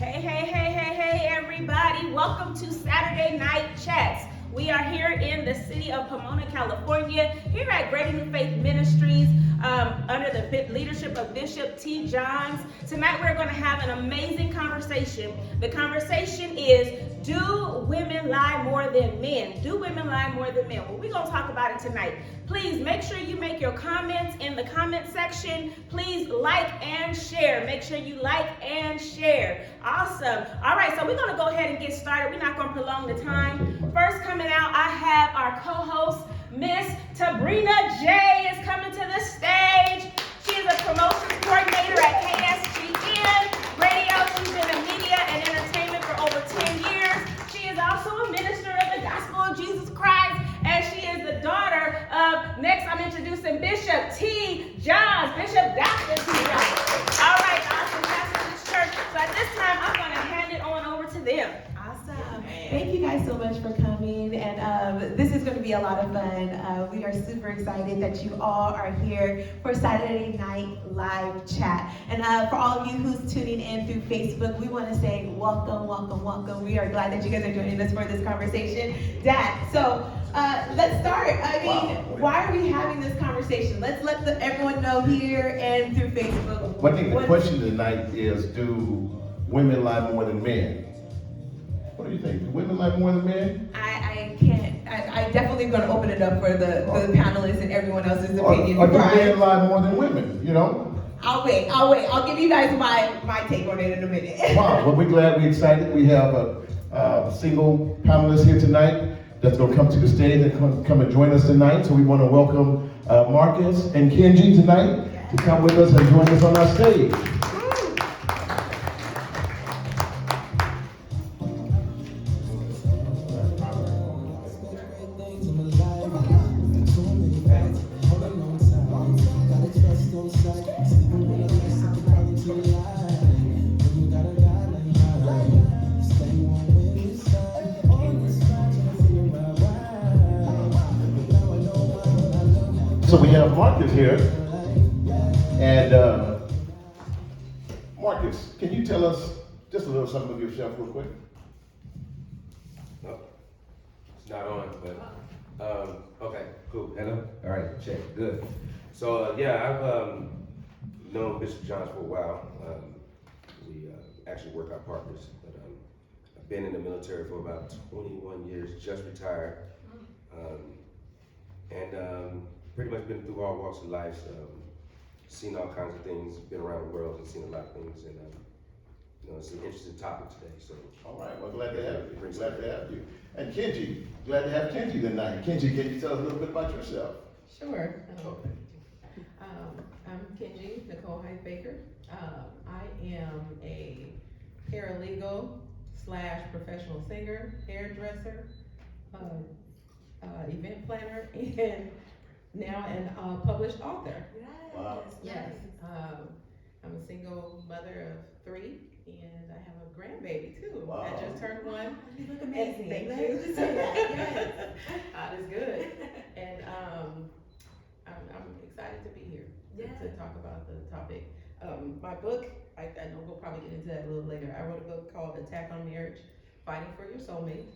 Hey, everybody. Welcome to Saturday Night Chats. We are here in the city of Pomona, California, here at Greater New Faith Ministries, under the leadership of Bishop T. Johns. Tonight we're going to have an amazing conversation. The conversation is, do women lie more than men? Do women lie more than men? Well, we're going to talk about it tonight. Please make sure you make your comments in the comment section. Please like and share. Make sure you like and share. Awesome. All right, so we're going to go ahead and get started. We're not going to prolong the time. First coming out, I have our co-host, Miss Tabrina J. is coming to the stage. She is a promotions coordinator at KSGN Radio. She's been in media and entertainment for over 10 years. She is also a minister of the gospel of Jesus Christ, and she is the daughter of, next I'm introducing Bishop T. Johns, Bishop Dr. T. Johns. All right, awesome, pastor of this church. So at this time, I'm going to hand it on over to them. Awesome. Thank you guys so much for coming, and this is going to be a lot of fun. We are super excited that you all are here for Saturday Night Live Chat. And for all of you who's tuning in through Facebook, we want to say welcome, welcome, welcome. We are glad that you guys are joining us for this conversation. Dad, so let's start. I mean, why are we having this conversation? Let's let everyone know here and through Facebook. Well, I think the question tonight is, do women lie more than men? What do you think? Do women lie more than men? I can't. I definitely going to open it up for the panelists and everyone else's opinion. Or do men lie more than women, you know? I'll wait. I'll give you guys my take on it in a minute. Wow, well, we're excited. We have a single panelist here tonight that's going to come to the stage and come and join us tonight. So we want to welcome Marcus and Kenji tonight to come with us and join us on our stage. So we have Marcus here, and Marcus, can you tell us just a little something of yourself real quick? No, it's not on, but, okay, cool, hello, all right, check, good. So, I've known Bishop Johns for a while. We actually work out partners, but I've been in the military for about 21 years, just retired, and pretty much been through all walks of life, seen all kinds of things, been around the world and seen a lot of things, and it's an interesting topic today, so. All right, well, glad to have you. Glad to have you. And Kenji, glad to have Kenji tonight. Kenji, can you tell us a little bit about yourself? Sure. Okay. I'm Kenji Nicole Hyde Baker. I am a paralegal / professional singer, hairdresser, event planner, and now a published author. Wow. Yes. I'm a single mother of 3, and I have a grandbaby too. Wow. I just turned 1. You look amazing. Thank Glad you. to see that. Yes. God is good. And I'm excited to be here to talk about the topic. My book, I know we'll probably get into that a little later. I wrote a book called Attack on Marriage, Fighting for Your Soulmate.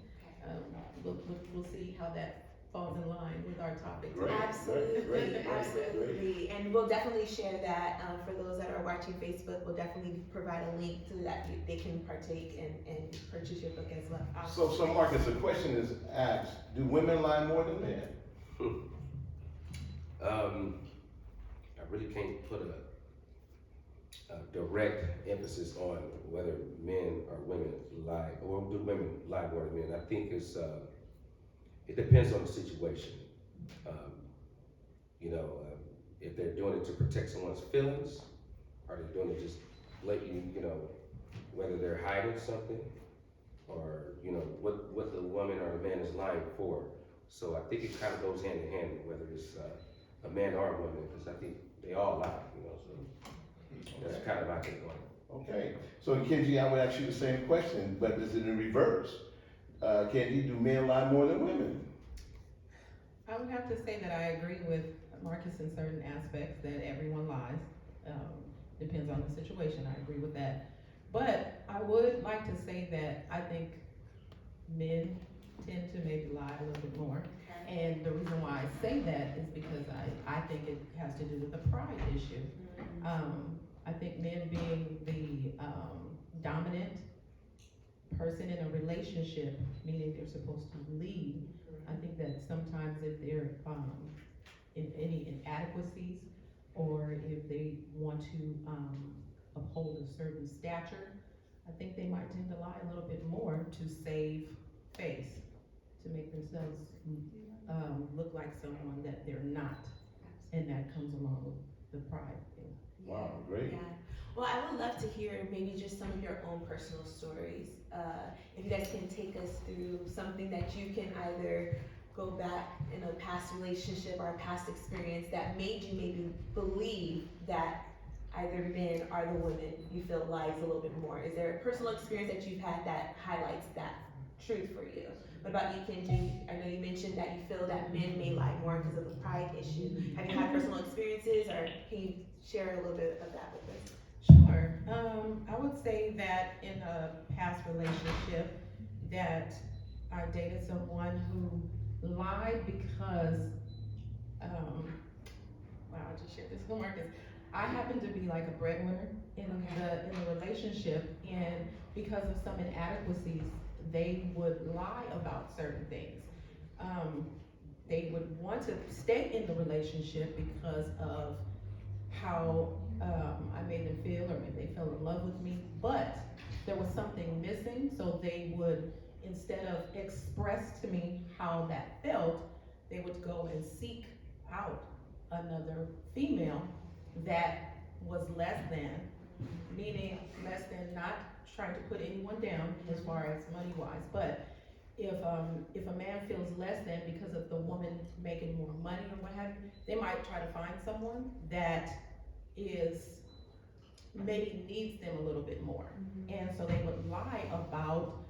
We'll see how that falls in line with our topic today. Absolutely. And we'll definitely share that for those that are watching Facebook. We'll definitely provide a link so that they can partake and purchase your book as well. So Marcus, the question is asked, do women lie more than men? I really can't put a direct emphasis on whether men or women lie, or do women lie more than men. I think it depends on the situation. If they're doing it to protect someone's feelings, are they doing it just blatantly, whether they're hiding something, or, what the woman or the man is lying for. So I think it kind of goes hand in hand, whether it's a man or a woman, because I think they all lie, so that's kind of my take on it. Okay, so Kenji, I would ask you the same question, but is it in reverse? Kenji, do men lie more than women? I would have to say that I agree with Marcus in certain aspects, that everyone lies. Depends on the situation, I agree with that. But I I would like to say that I think men tend to maybe lie a little bit more. And the reason why I say that is because I think it has to do with the pride issue. I think men being the dominant person in a relationship, meaning they're supposed to lead, I think that sometimes if they're in any inadequacies, or if they want to uphold a certain stature, I think they might tend to lie a little bit more to save face, to make themselves look like someone that they're not, and that comes along with the pride thing. Wow, great. Yeah. Well, I would love to hear maybe just some of your own personal stories. If you guys can take us through something that you can either go back in a past relationship or a past experience that made you maybe believe that either men are the women you feel lies a little bit more. Is there a personal experience that you've had that highlights that truth for you? What about you, Kenji? I know you mentioned that you feel that men may lie more because of the pride issue. Have you had personal experiences, or can you share a little bit of that with us? Sure. I would say that in a past relationship that I dated someone who lied because, wow, I just shared this with Marcus. I happen to be like a breadwinner in the relationship, and because of some inadequacies, they would lie about certain things. They would want to stay in the relationship because of how I made them feel, or maybe they fell in love with me, but there was something missing, so they would, instead of express to me how that felt, they would go and seek out another female that was less than, meaning less than, not trying to put anyone down as far as money wise, but if a man feels less than because of the woman making more money or what have you, they might try to find someone that is, maybe needs them a little bit more. And so they would lie about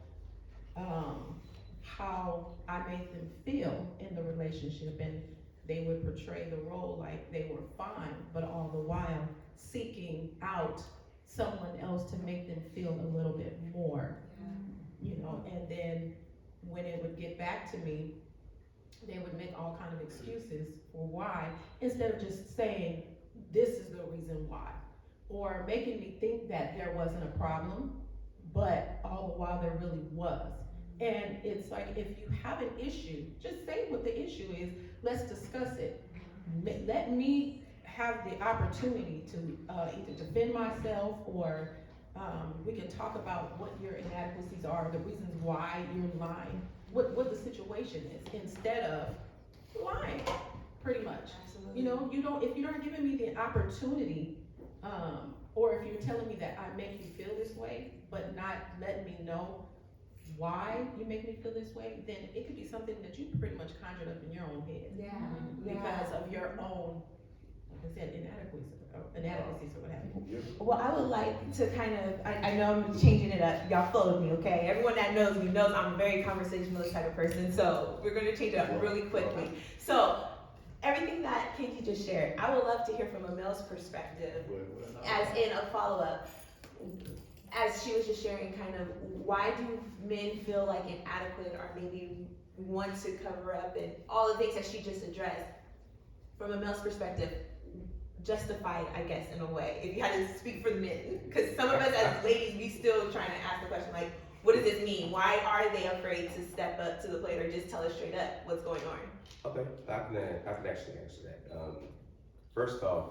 how I made them feel in the relationship, and they would portray the role like they were fine, but all the while seeking out someone else to make them feel a little bit more, you know. And then when it would get back to me, they would make all kind of excuses for why, instead of just saying, this is the reason why, or making me think that there wasn't a problem, but all the while there really was. And it's like, if you have an issue, just say what the issue is, let's discuss it. Let me have the opportunity to either defend myself, or we can talk about what your inadequacies are, the reasons why you're lying, what the situation is, instead of lying, pretty much. Absolutely. You know, if you're not giving me the opportunity, or if you're telling me that I make you feel this way, but not letting me know why you make me feel this way, then it could be something that you pretty much conjured up in your own head. Because of your own, like I said, inadequacies or what have you. Well, I would like to kind of, I know I'm changing it up. Y'all followed me, okay? Everyone that knows me knows I'm a very conversationalist type of person, so we're gonna change it up really quickly. So, everything that Kenji just shared, I would love to hear from a male's perspective, as in a follow-up. As she was just sharing, kind of, why do men feel like inadequate, or maybe want to cover up, and all the things that she just addressed, from a male's perspective, justified, I guess, in a way, if you had to speak for the men, because some of us as ladies, we still trying to ask the question, like, what does this mean? Why are they afraid to step up to the plate, or just tell us straight up what's going on? Okay, I can actually answer that. First off,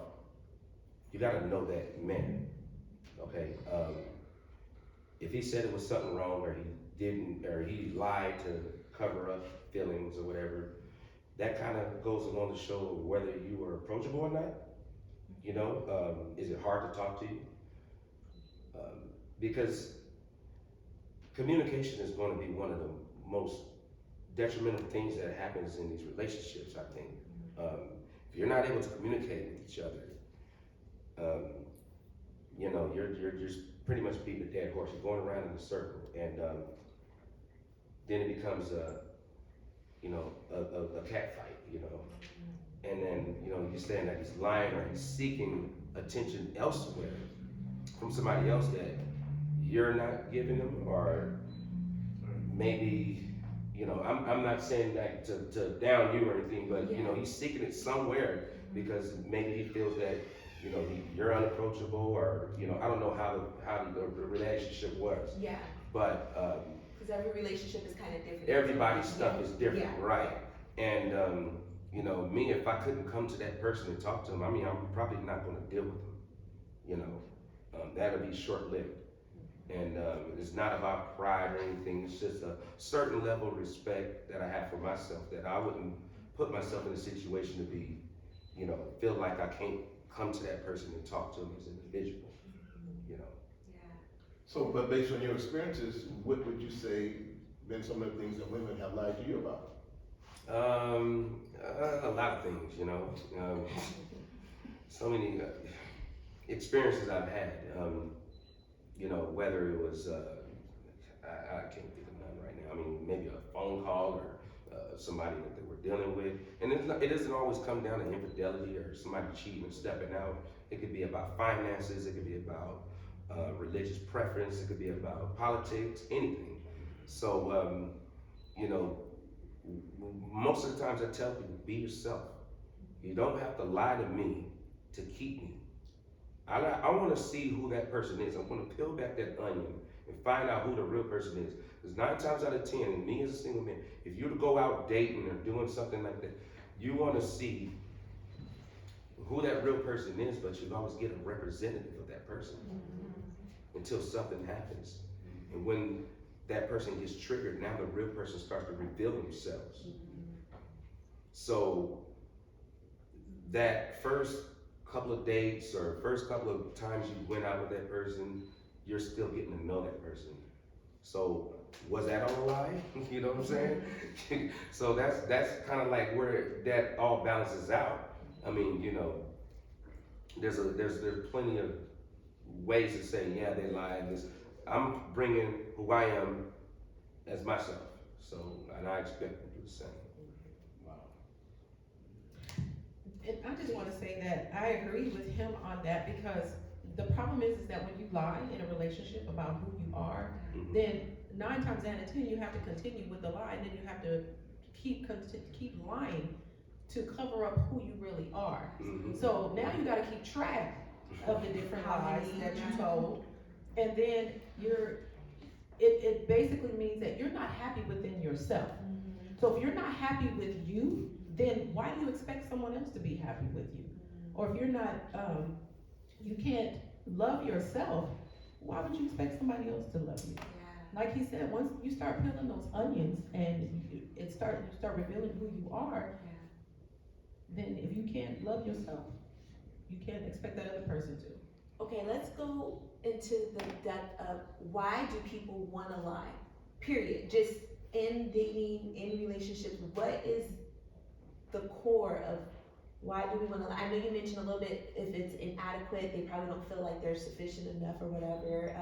you gotta know that men, okay? If he said it was something wrong, or he didn't, or he lied to cover up feelings or whatever, that kind of goes along to show whether you were approachable or not. You know, is it hard to talk to you? Because communication is going to be one of the most detrimental things that happens in these relationships, I think. If you're not able to communicate with each other, you know, you're just pretty much beating a dead horse. You're going around in a circle, and then it becomes a cat fight, you know. And then, you know, you're saying that he's lying, or he's seeking attention elsewhere from somebody else that you're not giving them, or maybe, you know, I'm not saying that to down you or anything, but, you know, he's seeking it somewhere because maybe he feels that, you know, you're unapproachable, or, you know, I don't know how the relationship was. Yeah, But, because every relationship is kind of different. everybody's stuff is different, Yeah. right? And, you know, me, if I couldn't come to that person and talk to him, I mean, I'm probably not gonna deal with him, you know? That'll be short-lived. And, it's not about pride or anything, it's just a certain level of respect that I have for myself, that I wouldn't put myself in a situation to be, you know, feel like I can't come to that person and talk to him as an individual, you know? So, but based on your experiences, what would you say been some of the things that women have lied to you about? A lot of things, you know. So many experiences I've had. You know, whether it was, I can't think of none right now. I mean, maybe a phone call or somebody that they were dealing with. And it doesn't always come down to infidelity or somebody cheating and stepping out. It could be about finances, it could be about religious preference, it could be about politics, anything. So, you know, most of the times I tell people, be yourself. You don't have to lie to me to keep me. I want to see who that person is. I'm going to peel back that onion and find out who the real person is. Because 9 times out of 10, and me as a single man, if you were to go out dating or doing something like that, you want to see who that real person is, but you always get a representative of that person until something happens. And when that person gets triggered, now the real person starts to reveal themselves. So that first couple of dates or first couple of times you went out with that person, you're still getting to know that person. So was that on a lie? You know what I'm saying? So that's kind of like where that all balances out. I mean, you know, there's plenty of ways to say, yeah, they lied. I'm bringing who I am as myself. So, and I expect them to do the same. And I just wanna say that I agree with him on that, because the problem is that when you lie in a relationship about who you are, then 9 times out of 10, you have to continue with the lie, and then you have to keep lying to cover up who you really are. So now you gotta keep track of the different lies that you told, and then it basically means that you're not happy within yourself. So if you're not happy with you, then why do you expect someone else to be happy with you? Or if you're not, you can't love yourself, why would you expect somebody else to love you? Like he said, once you start peeling those onions and you start revealing who you are, then if you can't love yourself, you can't expect that other person to. Okay, let's go into the depth of why do people want to lie? Period. Just in dating, in relationships, what is the core of why do we want to lie? I know you mentioned a little bit if it's inadequate, they probably don't feel like they're sufficient enough or whatever.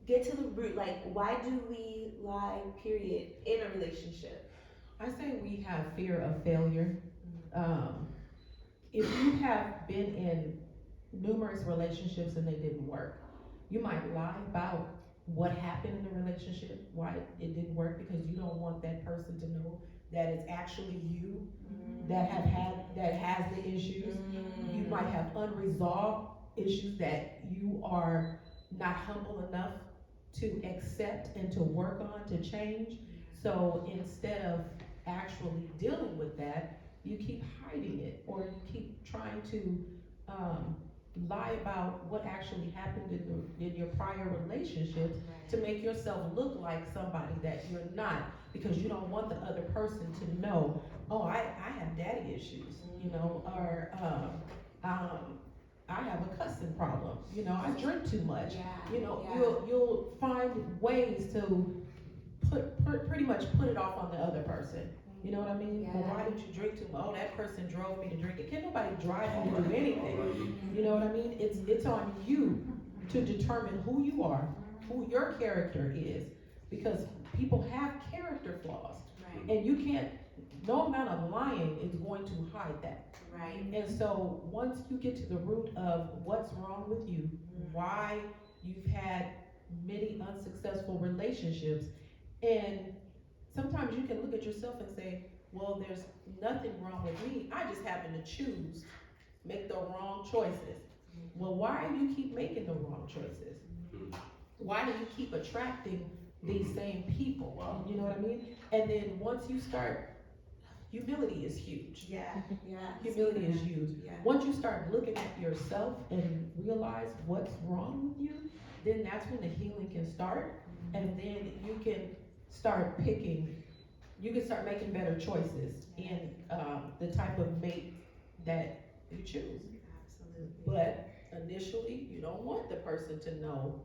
Get to the root, like why do we lie, period, in a relationship? I say we have fear of failure. If you have been in numerous relationships and they didn't work, you might lie about what happened in the relationship, why it didn't work, because you don't want that person to know that it's actually you that has the issues. You might have unresolved issues that you are not humble enough to accept and to work on to change. So instead of actually dealing with that, you keep hiding it, or you keep trying to lie about what actually happened in your prior relationships to make yourself look like somebody that you're not, because you don't want the other person to know, oh, I have daddy issues, you know, or I have a cussing problem, you know, I drink too much. You know, you'll find ways to pretty much put it off on the other person. You know what I mean? Well, why did you drink too much? Oh, that person drove me to drink it. Can't nobody drive you to do anything. You know what I mean? It's on you to determine who you are, who your character is, because people have character flaws. And you can't, no amount of lying is going to hide that. And so once you get to the root of what's wrong with you, why you've had many unsuccessful relationships. And sometimes you can look at yourself and say, well, there's nothing wrong with me. I just happen to choose, make the wrong choices. Well, why do you keep making the wrong choices? Why do you keep attracting these same people? Wow. You know what I mean? And then once you start, humility is huge. Yeah, yeah. Humility is huge. Yeah. Once you start looking at yourself and realize what's wrong with you, then that's when the healing can start. And then you can start making better choices in the type of mate that you choose. Absolutely. But initially, you don't want the person to know,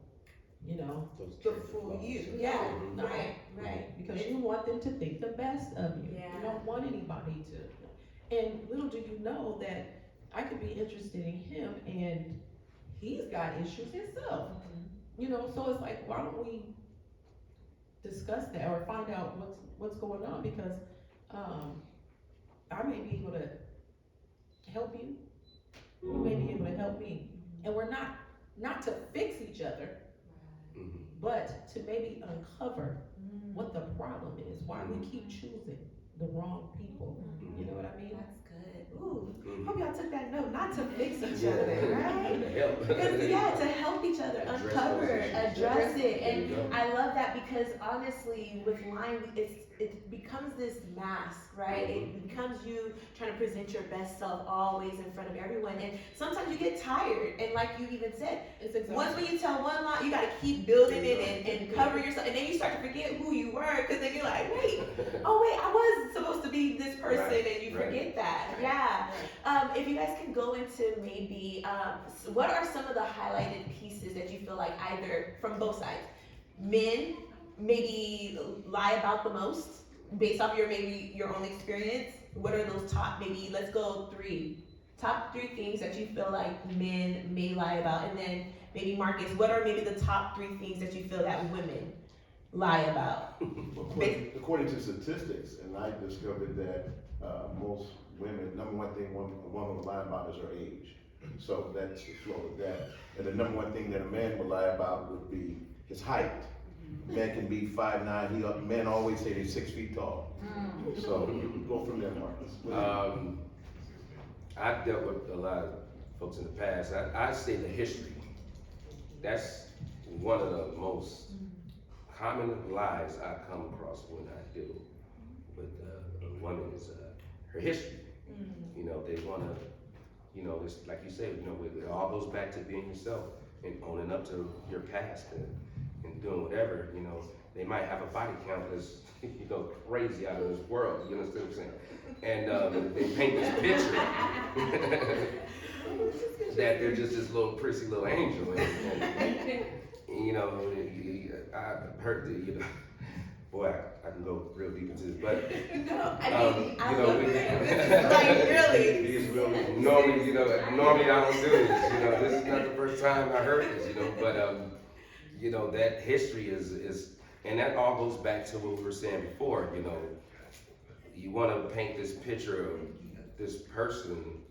Those The character full flaws. you. Yeah, No. right. because you want them to think the best of you. Yeah. You don't want anybody to. And little do you know that I could be interested in him and he's got issues himself. So it's like, why don't we discuss that or find out what's going on, because I may be able to help you, you may be able to help me, and we're not to fix each other, Mhm. but to maybe uncover what the problem is, why we keep choosing the wrong people. You know what I mean? That's good. Ooh, Mhm. hope y'all took that note. Not to fix each Yeah. other, right? To help. Because, yeah, to help each other, Address uncover, those issues. address it. There And you go. I love that because honestly, with lying, it becomes this mask, right? It becomes you trying to present your best self always in front of everyone. And sometimes you get tired. And like you even said, It's once exhausting. when you tell one lie, you gotta keep building it and cover yourself. And then you start to forget who you were, because then you're like, wait, I was supposed to be this person, Right, and you right. forget that. Right. Yeah. If you guys can go into maybe, what are some of the highlighted pieces that you feel like either from both sides, men maybe lie about the most based off maybe your own experience? What are those top, maybe let's go top three things that you feel like men may lie about, and then maybe Marcus, what are maybe the top three things that you feel that women lie about? According to statistics, and I discovered that most women, number one thing a woman will lie about is her age. So that's the flow of that. And the number one thing that a man would lie about would be his height. Man can be 5'9", men always say they're 6 feet tall. So go from there, Marcus. I've dealt with a lot of folks in the past. I say the history. That's one of the most common lies I come across when I deal with a woman is her history. They want to, it's like you said, it all goes back to being yourself and owning up to your past and doing whatever. They might have a body count that's crazy out of this world. You understand what I'm saying? And they paint this picture that they're just this little prissy little angel. And I heard boy, I can go real deep into this, but No, I mean, I love we- it. Like, really. It is real. Normally I don't do this. This is not the first time I heard this. But that history is, and that all goes back to what we were saying before. You want to paint this picture of this person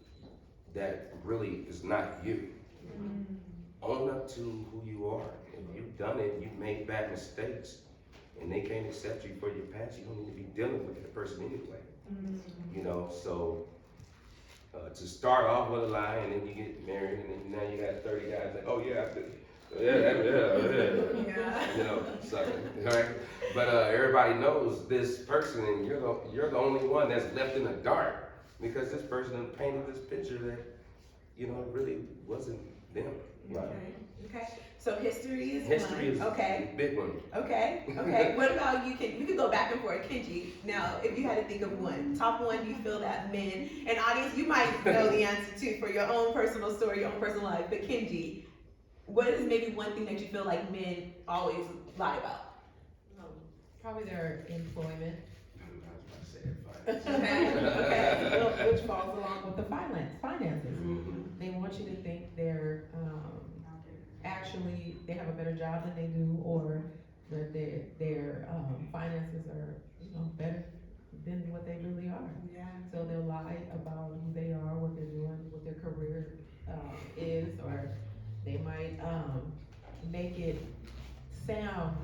that really is not you. Own up to who you are. If you've done it, you've made bad mistakes, and they can't accept you for your past, you don't need to be dealing with that person anyway. So to start off with a lie, and then you get married, and then now you got 30 guys like, oh yeah, I did. Sucker, right? But everybody knows this person, and you're the only one that's left in the dark because this person painted this picture that it really wasn't them. Right? Okay. So history is History one. is Okay. a big one. Okay. What about you? We could go back and forth, Kenji. Now, if you had to think of one, top one, you feel that men and audience, you might know the answer too for your own personal story, your own personal life. But Kenji, what is maybe one thing that you feel like men always lie about? Probably their employment, I was about to say it, fine. Okay. which falls along with the finances. Mhm. They want you to think they're actually they have a better job than they do, or that their finances are better than what they really are. Yeah. So they'll lie about who they are, what they're doing, what their career is, or they might make it sound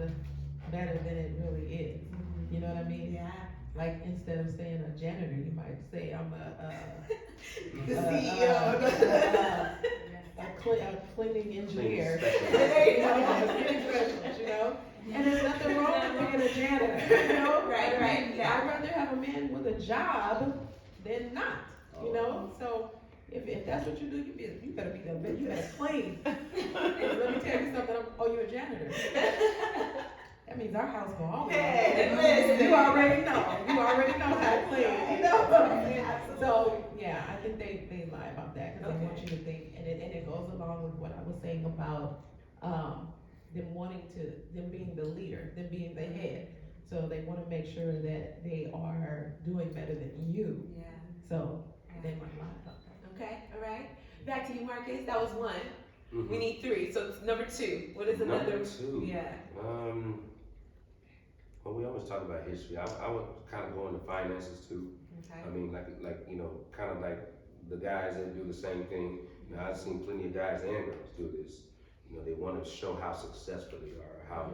better than it really is. You know what I mean? Yeah. Like instead of saying a janitor, you might say I'm The uh, CEO. a cleaning engineer. Cleaning specialist. You know, a cleaning specialist, you know? And there's nothing wrong with being a janitor, you know? Right, right, yeah. I'd rather have a man with a job than not, you know? So if that's what you do, you better clean. Let me tell you something, you're a janitor. That means our house will always. Hey, listen. You already know how to clean, you know? So, yeah, I think they lie about that, cause they want you to think, and it goes along with what I was saying about, them being the leader, them being the head. So they wanna make sure that they are doing better than you, Yeah. so they might lie about that. Okay, all right. Back to you, Marcus. That was one. Mhm. We need three. So it's number two. What is another? Number two. Yeah. Well, we always talk about history. I would kind of go into finances too. Okay. I mean, like you know, kind of like the guys that do the same thing. You know, I've seen plenty of guys and girls do this. You know, they want to show how successful they are, how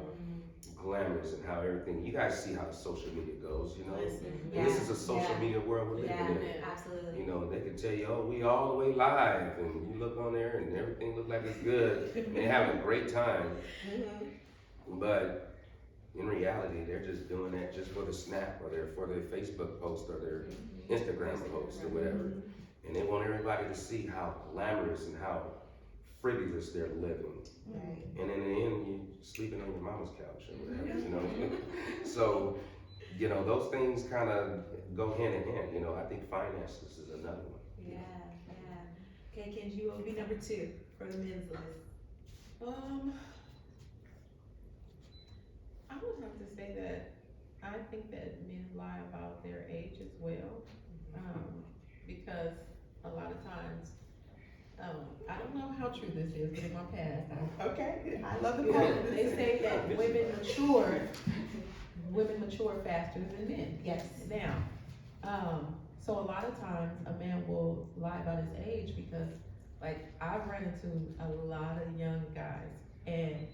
glamorous and how everything. You guys see how the social media goes, you know. Listen, And this is a social media world we're living in. Absolutely. You know, they can tell you, oh, we all the way live, and you look on there and everything look like it's good, and they're having a great time. But in reality, they're just doing that just for the snap, or for their Facebook post, or their Instagram post, or whatever. And they want everybody to see how glamorous and how frivolous they're living. Right. And in the end, you sleeping on your mama's couch or whatever, you know. So, you know, those things kind of go hand in hand. You know, I think finances is another one. Yeah, yeah. Okay, Kenji, what would be number two for the men's list? I would have to say that I think that men lie about their age as well, because a lot of times, I don't know how true this is, but in my past, Okay, I love the you know, quote. they say that women mature faster than men. Yes. Now, so a lot of times a man will lie about his age because, like, I've run into a lot of young guys, and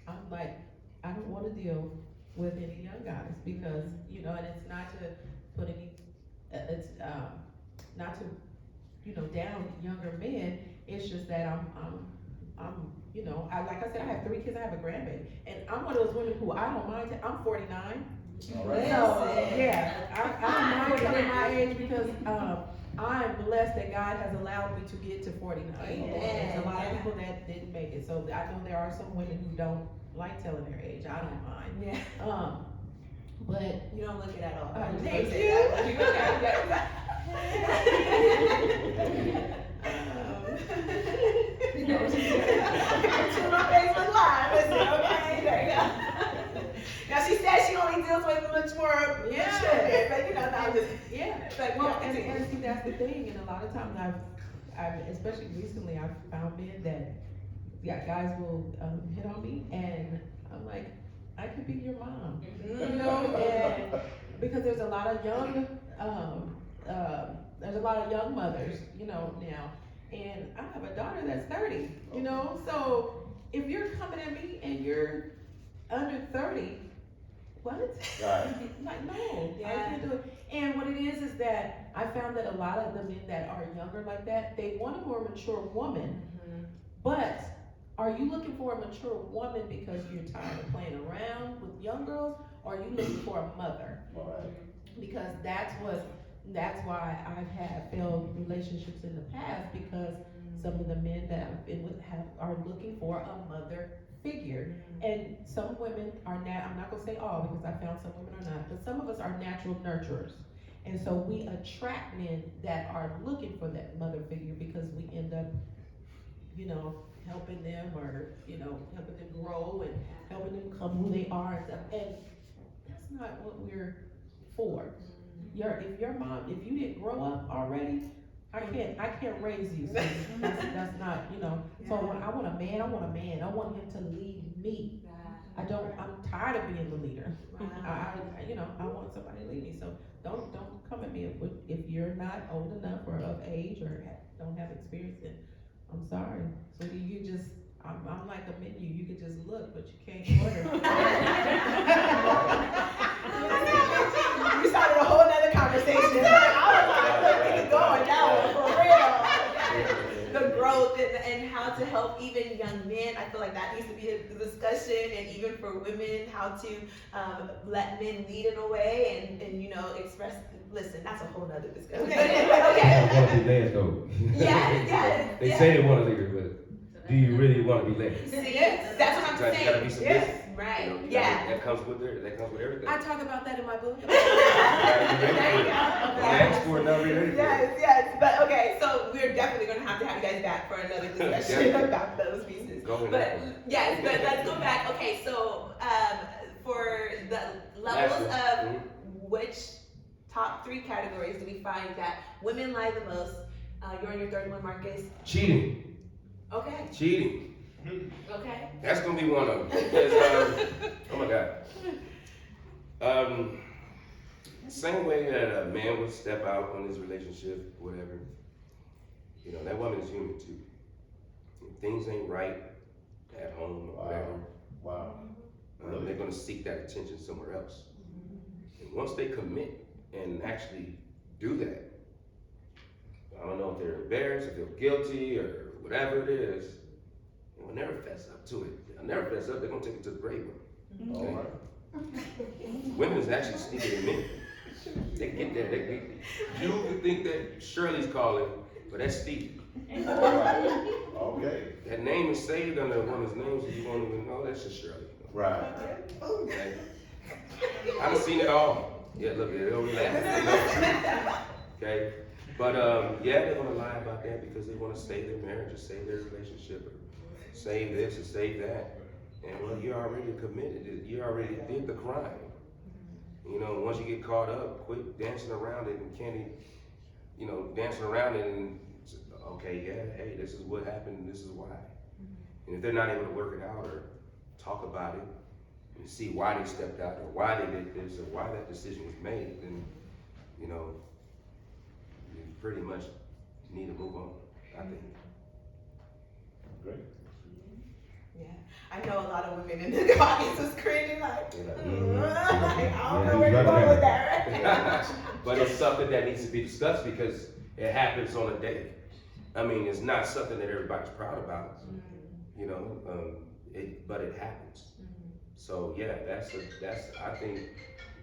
I'm like, I don't want to deal with any young guys because, you know, and it's not to put any, it's not to, you know, down younger men. It's just that I'm, you know, like I said, I have 3 kids, I have a grandbaby, and I'm one of those women who I don't mind. I'm 49. All right. So, yeah, I don't mind telling my age because, I'm blessed that God has allowed me to get to 49. There's a lot of people that didn't make it, so I know there are some women who don't like telling their age. I don't mind. Yeah. But You don't look it at all. thank Okay. You know, to my Facebook Live. Listen, okay, there you go. Now she said she only deals with mature men, but you know, no, I'm just yeah. Well, and see, that's the thing, and a lot of times I've especially recently, I've found men that, yeah, guys will hit on me, and I'm like, I could be your mom, you know, and because there's a lot of young, mothers, you know, now, and I have a daughter that's 30, you know, so if you're coming at me and you're under 30, what? Right. Like, no, Yeah. I can't do it. And what it is that I found that a lot of the men that are younger like that, they want a more mature woman, but are you looking for a mature woman because you're tired of playing around with young girls, or are you looking for a mother? All right. Because that's why I've had failed relationships in the past, because some of the men that I've been with are looking for a mother figure. And some women are I'm not gonna say all, because I found some women are not, but some of us are natural nurturers. And so we attract men that are looking for that mother figure because we end up, you know, helping them, or, you know, helping them grow and helping them become who they are and stuff. And that's not what we're for. If your mom, if you didn't grow up already, I can't raise you. So that's not, you know. So when I want a man, I want him to lead me. I'm tired of being the leader. I want somebody to lead me. So don't come at me if you're not old enough or of age or don't have experience. Then I'm sorry. So I'm like a menu, you can just look, but you can't order. You started a whole nother conversation. I was like, look, we can go on that one for real. The growth and how to help even young men. I feel like that needs to be a discussion, and even for women, how to let men lead in a way and you know, express. Listen, that's a whole nother discussion. Okay. Want to be led though. Yes. They say they want to lead her, but do you really want to be led? See, that's what I'm You saying. gotta be submissive. Yes. Right. You know, Yeah. That comes with everything. I talk about that in my book. There you go. Ask for it, not be ready for it. Yes. But okay, so we're definitely gonna have to have you guys back for another discussion Definitely. about those pieces. Go ahead. But yes, but let's go back. Okay, so for the levels Last of one. which top 3 categories do we find that women lie the most? You're on your third one, Marcus. Cheating. Okay. Cheating. Okay. That's gonna be one of them. Because, oh my God. Same way that a man would step out on his relationship, whatever, you know, that woman is human too. If things ain't right at home or whatever, Wow. they're gonna seek that attention somewhere else. And once they commit and actually do that, I don't know if they're embarrassed or feel guilty or whatever it is, they will never fess up to it. They'll never fess up, they're gonna take it to the grave with them. All right. Women is actually sneaker than men. They get there. You would think that Shirley's calling, but that's Steve. All right. Okay. That name is saved under a woman's name, so you won't even know that's just Shirley. Right. Okay. I've seen it all. Yeah, look, they don't laugh. Okay, but yeah, they're gonna lie about that because they want to save their marriage or save their relationship or save this or save that. And well, you're already committed. You already did the crime. You know, once you get caught up, quit dancing around it and can't, you know, dancing around it and okay, yeah, hey, this is what happened and this is why. And if they're not able to work it out or talk about it and see why they stepped out or why they did this or why that decision was made, then, you know, you pretty much need to move on, I think. Great. Yeah. I know a lot of women in the audience is cringing like, Yeah. I don't know where you're going with that, right? But it's something that needs to be discussed because it happens on a day. I mean, it's not something that everybody's proud about, you know, but it happens. So yeah, that's I think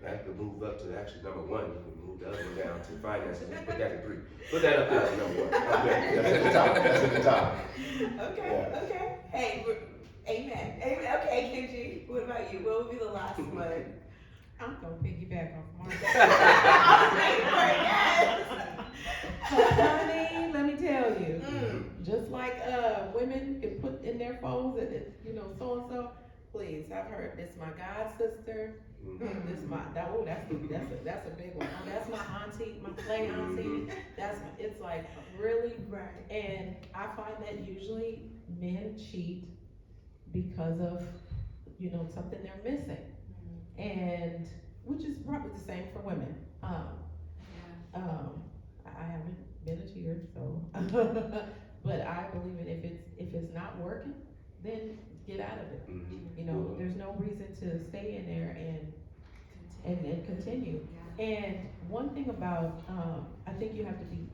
that could move up to actually number 1. You can move the other one down to finances. Put that at 3. Put that up there as number 1. Okay. That's at the top. That's at the top. Okay, Yeah. okay. Hey, amen. Amen. Okay, Kenji, what about you? What would be the last one? I'm gonna piggyback off Mark. I was waiting for it, yes. Honey, let me tell you, Mm. just like women can put in their phones and it's, you know, so and so. Please, I've heard this my god sister. This my that's a big one. That's my auntie, my play auntie. It's like really Right. And I find that usually men cheat because of, you know, something they're missing, and which is probably the same for women. I haven't been a cheater, so, but I believe it. If it's not working, then get out of it. You know, there's no reason to stay in there and continue. And one thing about, I think you have to be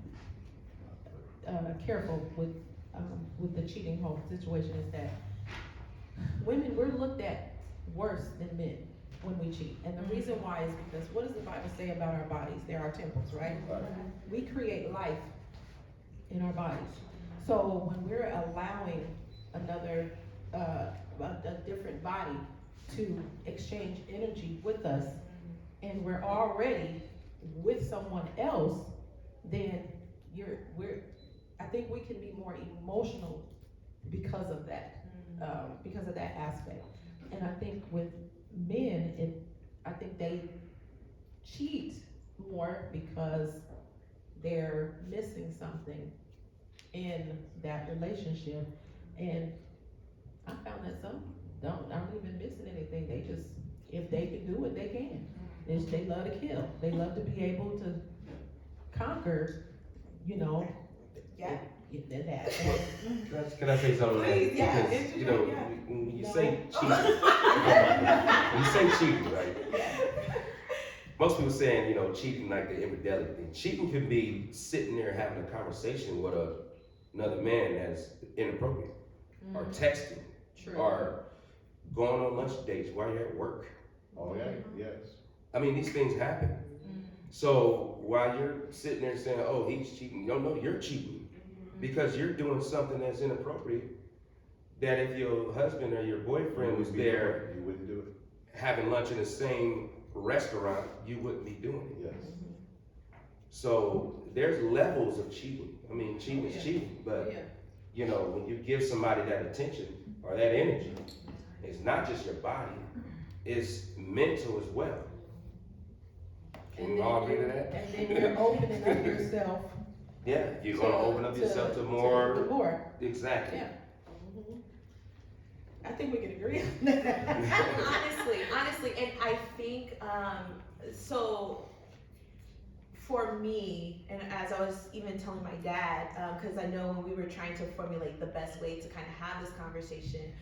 careful with the cheating whole situation is that women, we're looked at worse than men when we cheat. And the reason why is because what does the Bible say about our bodies? They're our temples, right? We create life in our bodies. So when we're allowing another, a different body to exchange energy with us, and we're already with someone else, then I think we can be more emotional because of that aspect. And I think with men, I think they cheat more because they're missing something in that relationship. And I found that some aren't even missing anything. They just, if they can do it, they can. They love to kill. They love to be able to conquer, you know. Yeah. It has. Can I say something? Please, yeah, Because, it's you your- know, yeah. when you No. say cheating, when you say cheating, right? Most people saying, you know, cheating like the infidelity thing. Cheating can be sitting there having a conversation with another man that's inappropriate, or texting, True. or going on lunch dates while you're at work. Oh, yeah, yes. I mean, these things happen. So while you're sitting there saying, "Oh, he's cheating," you don't know you're cheating because you're doing something that's inappropriate. That if your husband or your boyfriend was there You wouldn't do it. having lunch in the same restaurant, you wouldn't be doing it. Yes. So there's levels of cheating. I mean, cheating is cheating, but Yeah. you know, when you give somebody that attention or that energy, it's not just your body, it's mental as well. Can we all agree to that? And then you're opening up yourself. Yeah, you're gonna open up yourself to more. more. Exactly. Yeah. I think we can agree on that. honestly, and I think, so for me, and as I was even telling my dad, because I know when we were trying to formulate the best way to kind of have this conversation,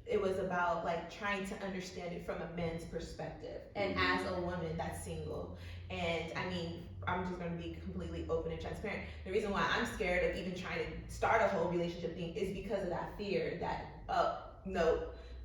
it was about like trying to understand it from a man's perspective, and as a woman that's single. And I mean, I'm just gonna be completely open and transparent. The reason why I'm scared of even trying to start a whole relationship thing is because of that fear that, no,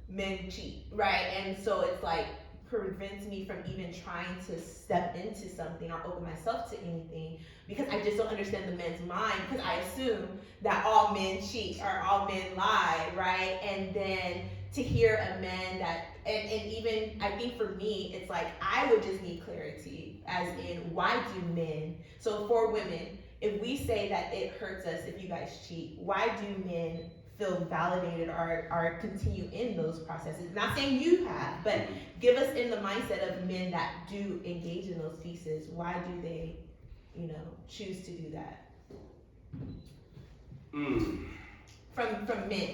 men cheat, right? And so it's like prevents me from even trying to step into something or open myself to anything, because I just don't understand the men's mind, because I assume that all men cheat or all men lie, right? And then to hear a man that, and even I think for me, it's like I would just need clarity, as in why do men, so for women, if we say that it hurts us if you guys cheat, why do men feel validated or continue in those processes? Not saying you have, but give us in the mindset of men that do engage in those pieces. Why do they, choose to do that? From men.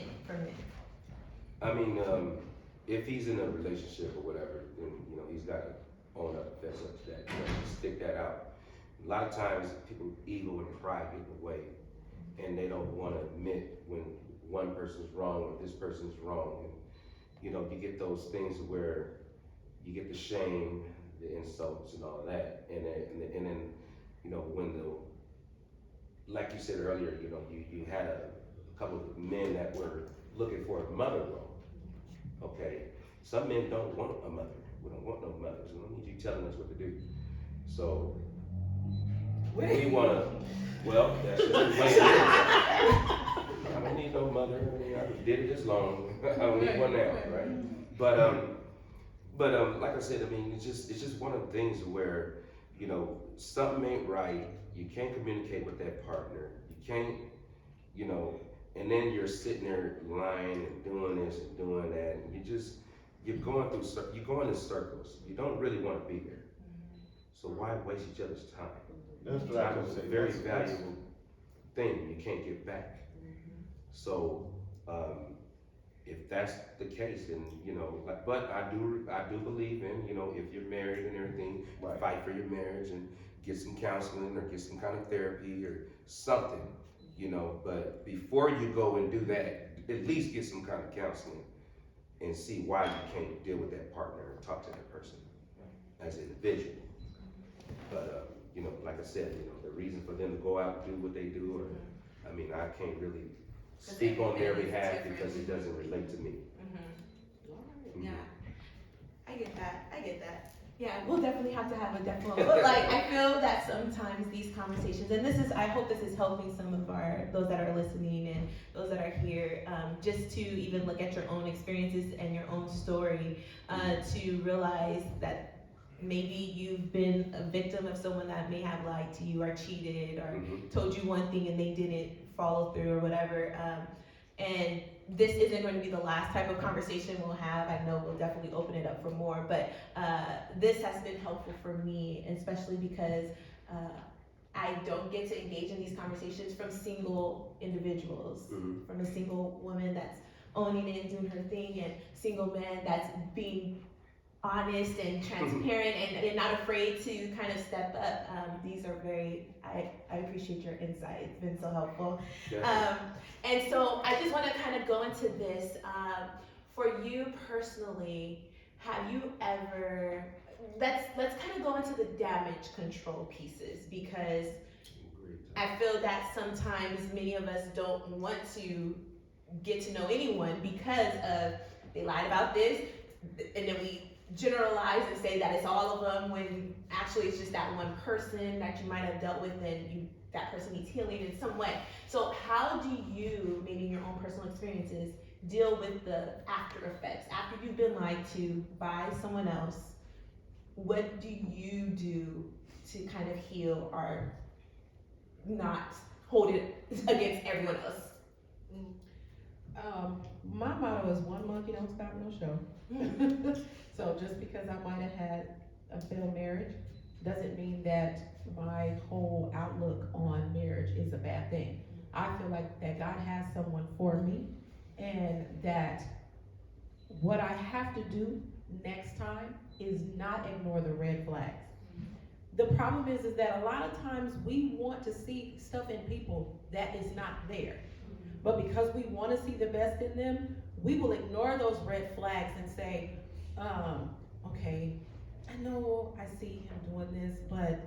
I mean, if he's in a relationship or whatever, then he's got to own up, fess up to that, stick that out. A lot of times, people ego and pride get in the way, and they don't want to admit when one person's wrong or this person's wrong. And you get those things where you get the shame, the insults, and all of that, and then when like you said earlier, you had a couple of men that were looking for a mother role. Okay, some men don't want a mother. We don't want no mothers. We don't need you telling us what to do. So we want to. Well, that's just the way it is. I don't need no mother. I mean, I did it this long. I don't need one now, right? But like I said, I mean, it's just one of the things where something ain't right. You can't communicate with that partner. You can't, and then you're sitting there lying and doing this and doing that, and you're going in circles. You don't really want to be there. So why waste each other's time? That's what I Time was is a saying. very valuable thing you can't get back. So if that's the case, then but I do believe in if you're married and everything, Right. fight for your marriage and get some counseling or get some kind of therapy or something, but before you go and do that, at least get some kind of counseling and see why you can't deal with that partner and talk to that person as an individual. But like I said, the reason for them to go out and do what they do, or I mean, I can't really speak on their behalf because it doesn't relate to me. Yeah, I get that. Yeah, we'll definitely have to have a definite, but like, I feel that sometimes these conversations, and I hope this is helping some of those that are listening and those that are here, just to even look at your own experiences and your own story, to realize that maybe you've been a victim of someone that may have lied to you or cheated or told you one thing and they didn't follow through or whatever. And this isn't going to be the last type of conversation we'll have. I know we'll definitely open it up for more, but this has been helpful for me, especially because I don't get to engage in these conversations from single individuals, from a single woman that's owning it and doing her thing, and single man that's being honest and transparent and not afraid to kind of step up. These are I appreciate your insight. It's been so helpful. And so I just want to kind of go into this. For you personally, have you ever, let's kind of go into the damage control pieces, because I feel that sometimes many of us don't want to get to know anyone because of they lied about this, and then we generalize and say that it's all of them, when actually it's just that one person that you might have dealt with, and that person needs healing in some way. So how do you, maybe in your own personal experiences, deal with the after effects after you've been lied to by someone else? What do you do to kind of heal or not hold it against everyone else? My motto is one monkey don't stop no show. So just because I might have had a failed marriage doesn't mean that my whole outlook on marriage is a bad thing. I feel like that God has someone for me, and that what I have to do next time is not ignore the red flags. The problem is that a lot of times we want to see stuff in people that is not there. But because we want to see the best in them, we will ignore those red flags and say, okay, I know I see him doing this, but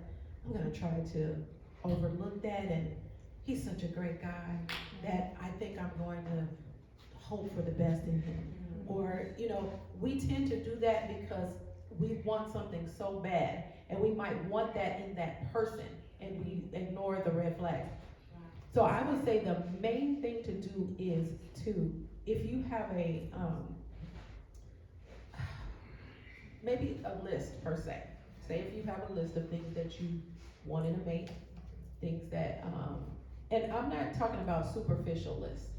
I'm gonna try to overlook that, and he's such a great guy that I think I'm going to hope for the best in him. Or, we tend to do that because we want something so bad, and we might want that in that person, and we ignore the red flags. So I would say the main thing to do is if you have maybe a list per se. Say if you have a list of things that you want in a mate, things that, and I'm not talking about superficial lists.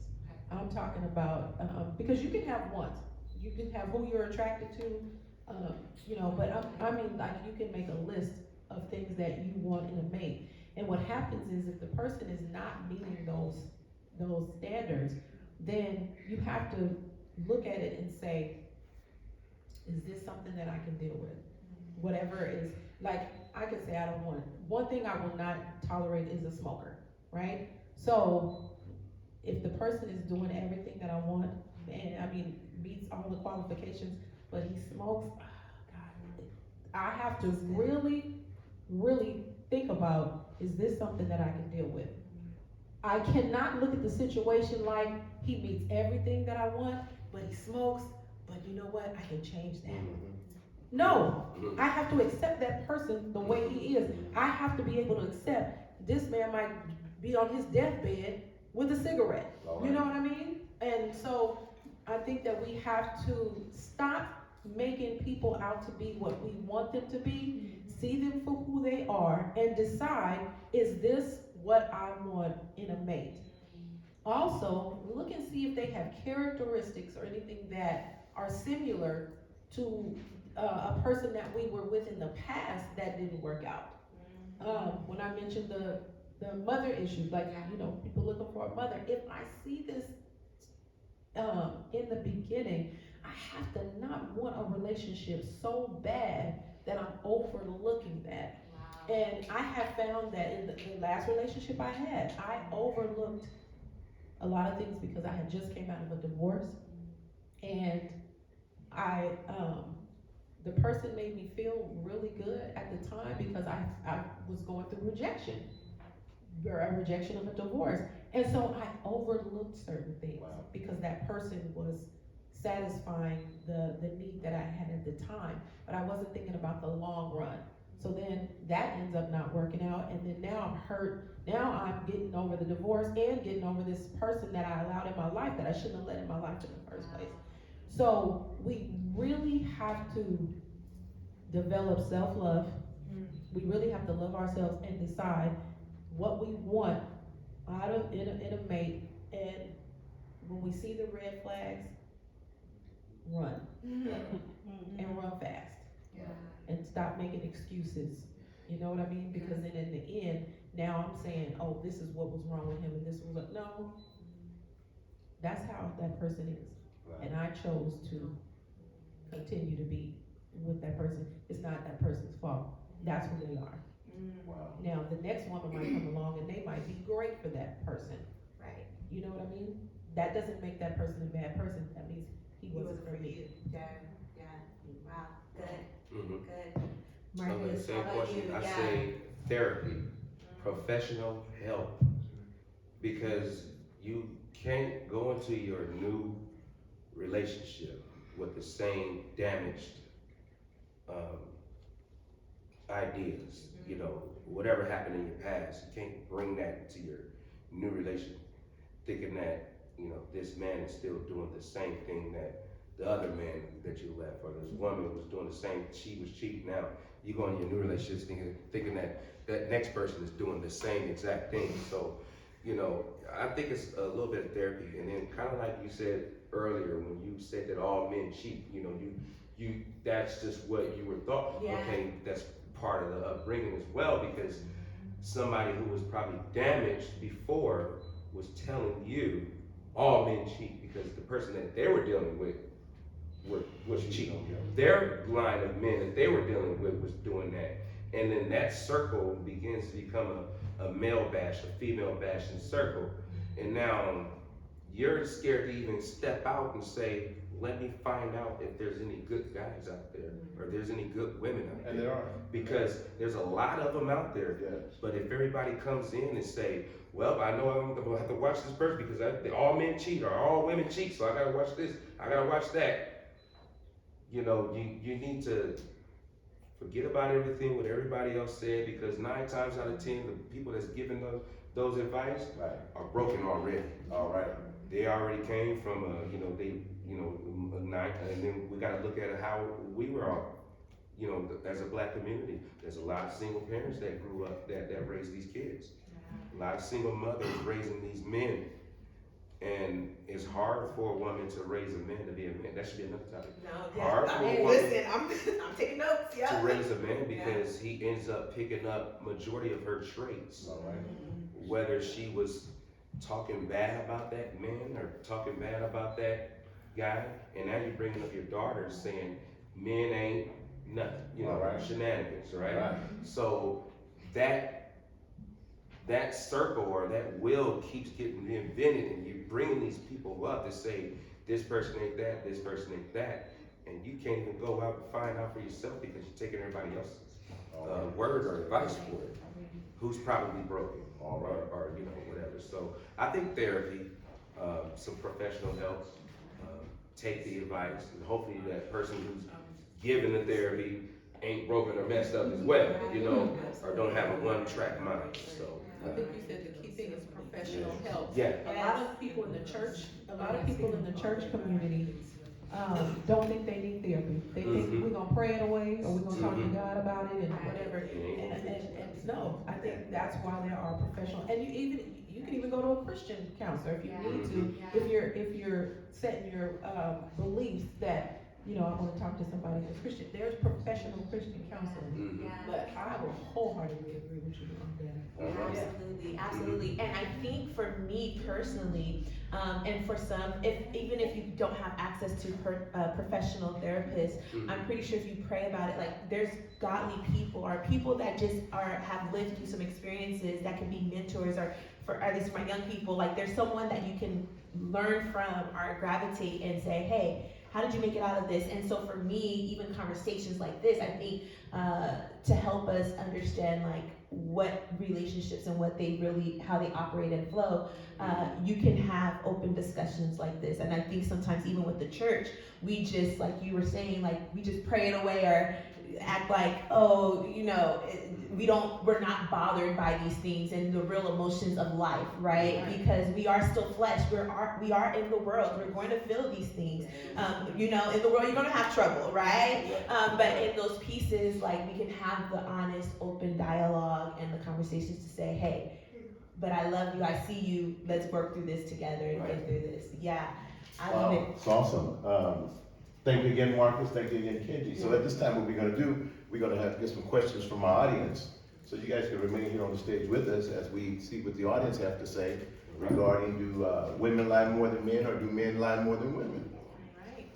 I'm talking about, because you can have one. You can have who you're attracted to, but I mean, like, you can make a list of things that you want in a mate. And what happens is, if the person is not meeting those standards, then you have to look at it and say, is this something that I can deal with? Whatever it is, like, I could say I don't want it. One thing I will not tolerate is a smoker, right? So if the person is doing everything that I want, and I mean, meets all the qualifications, but he smokes, God, I have to really, really think about, is this something that I can deal with? I cannot look at the situation like he meets everything that I want, but he smokes, but you know what, I can change that. No, I have to accept that person the way he is. I have to be able to accept this man might be on his deathbed with a cigarette. You know what I mean? And so I think that we have to stop making people out to be what we want them to be, see them for who they are, and decide, is this what I want in a mate? Also, look and see if they have characteristics or anything that are similar to a person that we were with in the past that didn't work out. When I mentioned the mother issue, like, people looking for a mother, if I see this in the beginning, I have to not want a relationship so bad that I'm overlooking that. Wow. And I have found that in the last relationship I had, I overlooked a lot of things because I had just came out of a divorce, and the person made me feel really good at the time because I was going through rejection, a rejection of a divorce. And so I overlooked certain things because that person was satisfying the need that I had at the time, but I wasn't thinking about the long run. So then that ends up not working out, and then now I'm hurt. Now I'm getting over the divorce and getting over this person that I allowed in my life that I shouldn't have let in my life in the first place. So we really have to develop self-love. We really have to love ourselves and decide what we want out of in a mate. And when we see the red flags, run. And run fast. And stop making excuses. You know what I mean? Because then in the end, now I'm saying, oh, this is what was wrong with him, and this was no. That's how that person is. And I chose to continue to be with that person, it's not that person's fault. That's who they are. Wow. Now, the next woman might come along and they might be great for that person. Right. You know what I mean? That doesn't make that person a bad person. That means he wasn't for me. Yeah, yeah. Wow, good, Mhm. good. Okay, Marcus, same how about question. you? I Yeah. say therapy, professional help, because you can't go into your new relationship with the same damaged ideas. You know, whatever happened in your past, you can't bring that to your new relationship, thinking that this man is still doing the same thing that the other man that you left, or this woman was doing the same. She was cheating. Now you go into your new relationships thinking that that next person is doing the same exact thing. So, I think it's a little bit of therapy, and then kind of like you said earlier when you said that all men cheat. You that's just what you were thought. Yeah. Okay, that's part of the upbringing as well, because somebody who was probably damaged before was telling you all men cheat because the person that they were dealing with was cheating. Their line of men that they were dealing with was doing that. And then that circle begins to become a male bash, a female bashing circle. And now you're scared to even step out and say, let me find out if there's any good guys out there or there's any good women out there. And there are. Because there's a lot of them out there. Yes. But if everybody comes in and say, well, I know I'm gonna have to watch this person because all men cheat or all women cheat, so I gotta watch this, I gotta watch that. You need to forget about everything what everybody else said, because 9 times out of 10, the people that's giving those advice Right. are broken already. All right. They already came from a night, and then we gotta look at how we were all. As a black community, there's a lot of single parents that grew up that raised these kids. A lot of single mothers raising these men. And it's hard for a woman to raise a man to be a man. That should be another topic. No, Hard for a woman listen, I'm taking notes, to yeah. raise a man because he ends up picking up majority of her traits. All right. Whether she was talking bad about that man or talking bad about that guy, and now you're bringing up your daughters saying men ain't nothing, Right. shenanigans, right? Right. So that circle or that wheel keeps getting reinvented, and you're bringing these people up to say this person ain't that, this person ain't that, and you can't even go out and find out for yourself because you're taking everybody else's word or advice for it, who's probably broken or whatever. So I think therapy, some professional help, take the advice, and hopefully that person who's giving the therapy ain't broken or messed up as well, or don't have a one-track mind. So I think you said the key thing is professional help. yeah. A lot of people in the church community, don't think they need therapy. They think we're gonna pray it away, or we're gonna talk to God about it and whatever. And no, I think that's why there are professional, and you can even go to a Christian counselor if you need to, if you're setting your beliefs that, I want to talk to somebody who's Christian. There's professional Christian counseling. But I will wholeheartedly agree with you on that. Absolutely. And I think for me personally, and for some, even if you don't have access to professional therapists, I'm pretty sure if you pray about it, like there's godly people or people that just have lived through some experiences that can be mentors, or for at least for my young people, like there's someone that you can learn from or gravitate and say, hey, how did you make it out of this? And so for me, even conversations like this, I think to help us understand like what relationships and how they operate and flow, you can have open discussions like this. And I think sometimes even with the church, we just, like you were saying, like we just pray it away or act like, we're not bothered by these things and the real emotions of life, right? Because we are still flesh. We are in the world. We're going to feel these things. In the world, you're going to have trouble, right? But in those pieces, like we can have the honest, open dialogue and the conversations to say, hey, but I love you. I see you. Let's work through this together and get through this. Yeah, I love it. It's awesome. Thank you again, Marcus. Thank you again, Kenji. So at this time, what we're going to do, we're going to have to get some questions from our audience. So you guys can remain here on the stage with us as we see what the audience have to say regarding do women lie more than men or do men lie more than women?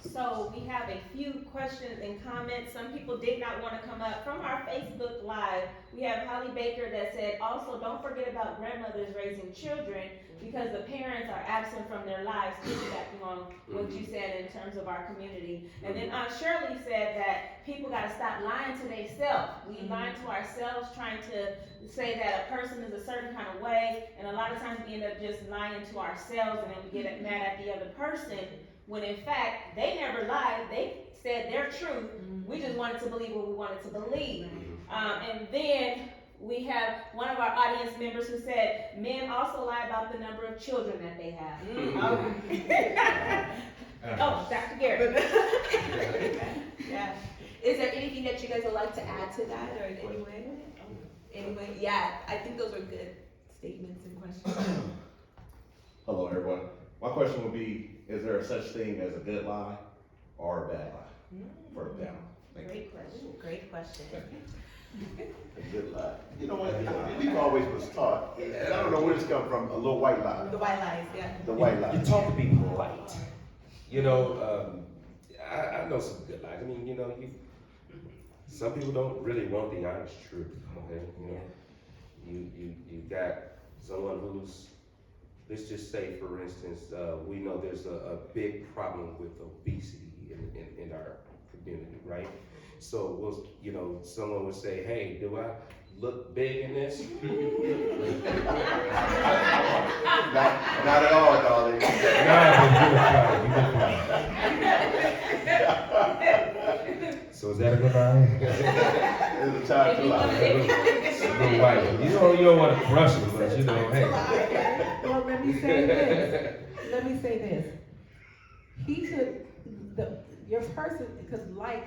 So we have a few questions and comments. Some people did not want to come up. From our Facebook Live, we have Holly Baker that said, also don't forget about grandmothers raising children because the parents are absent from their lives, piggybacking on what you said in terms of our community. And then Shirley said that people got to stop lying to themselves. We lie to ourselves trying to say that a person is a certain kind of way, and a lot of times we end up just lying to ourselves and then we get mad at the other person. When in fact, they never lied, they said their truth, we just wanted to believe what we wanted to believe. And then we have one of our audience members who said, men also lie about the number of children that they have. Oh, Dr. Garrett. Yeah. Is there anything that you guys would like to add to that, or in any way? Anyway, yeah, I think those are good statements and questions. Hello, everyone. My question would be, is there such thing as a good lie or a bad lie for the family? Thank you. Great question, great question. A good lie. You know what, we've always was taught, and I don't know where it's come from, a little white lie. The white lies, yeah. The white lie. You talk to be polite. You know, I know some good lies. I mean, you know, some people don't really want the honest truth. Okay, you know, you got someone who's, let's just say, for instance, we know there's a big problem with obesity in our community, right? So we'll, you know, someone would say, hey, do I look big in this? Not at all, darling. So is that a good lie? It's a time to lie. It's a little white. You don't want to crush it, but you know, hey. Well, let me say this. Let me say this. He should, your person, because like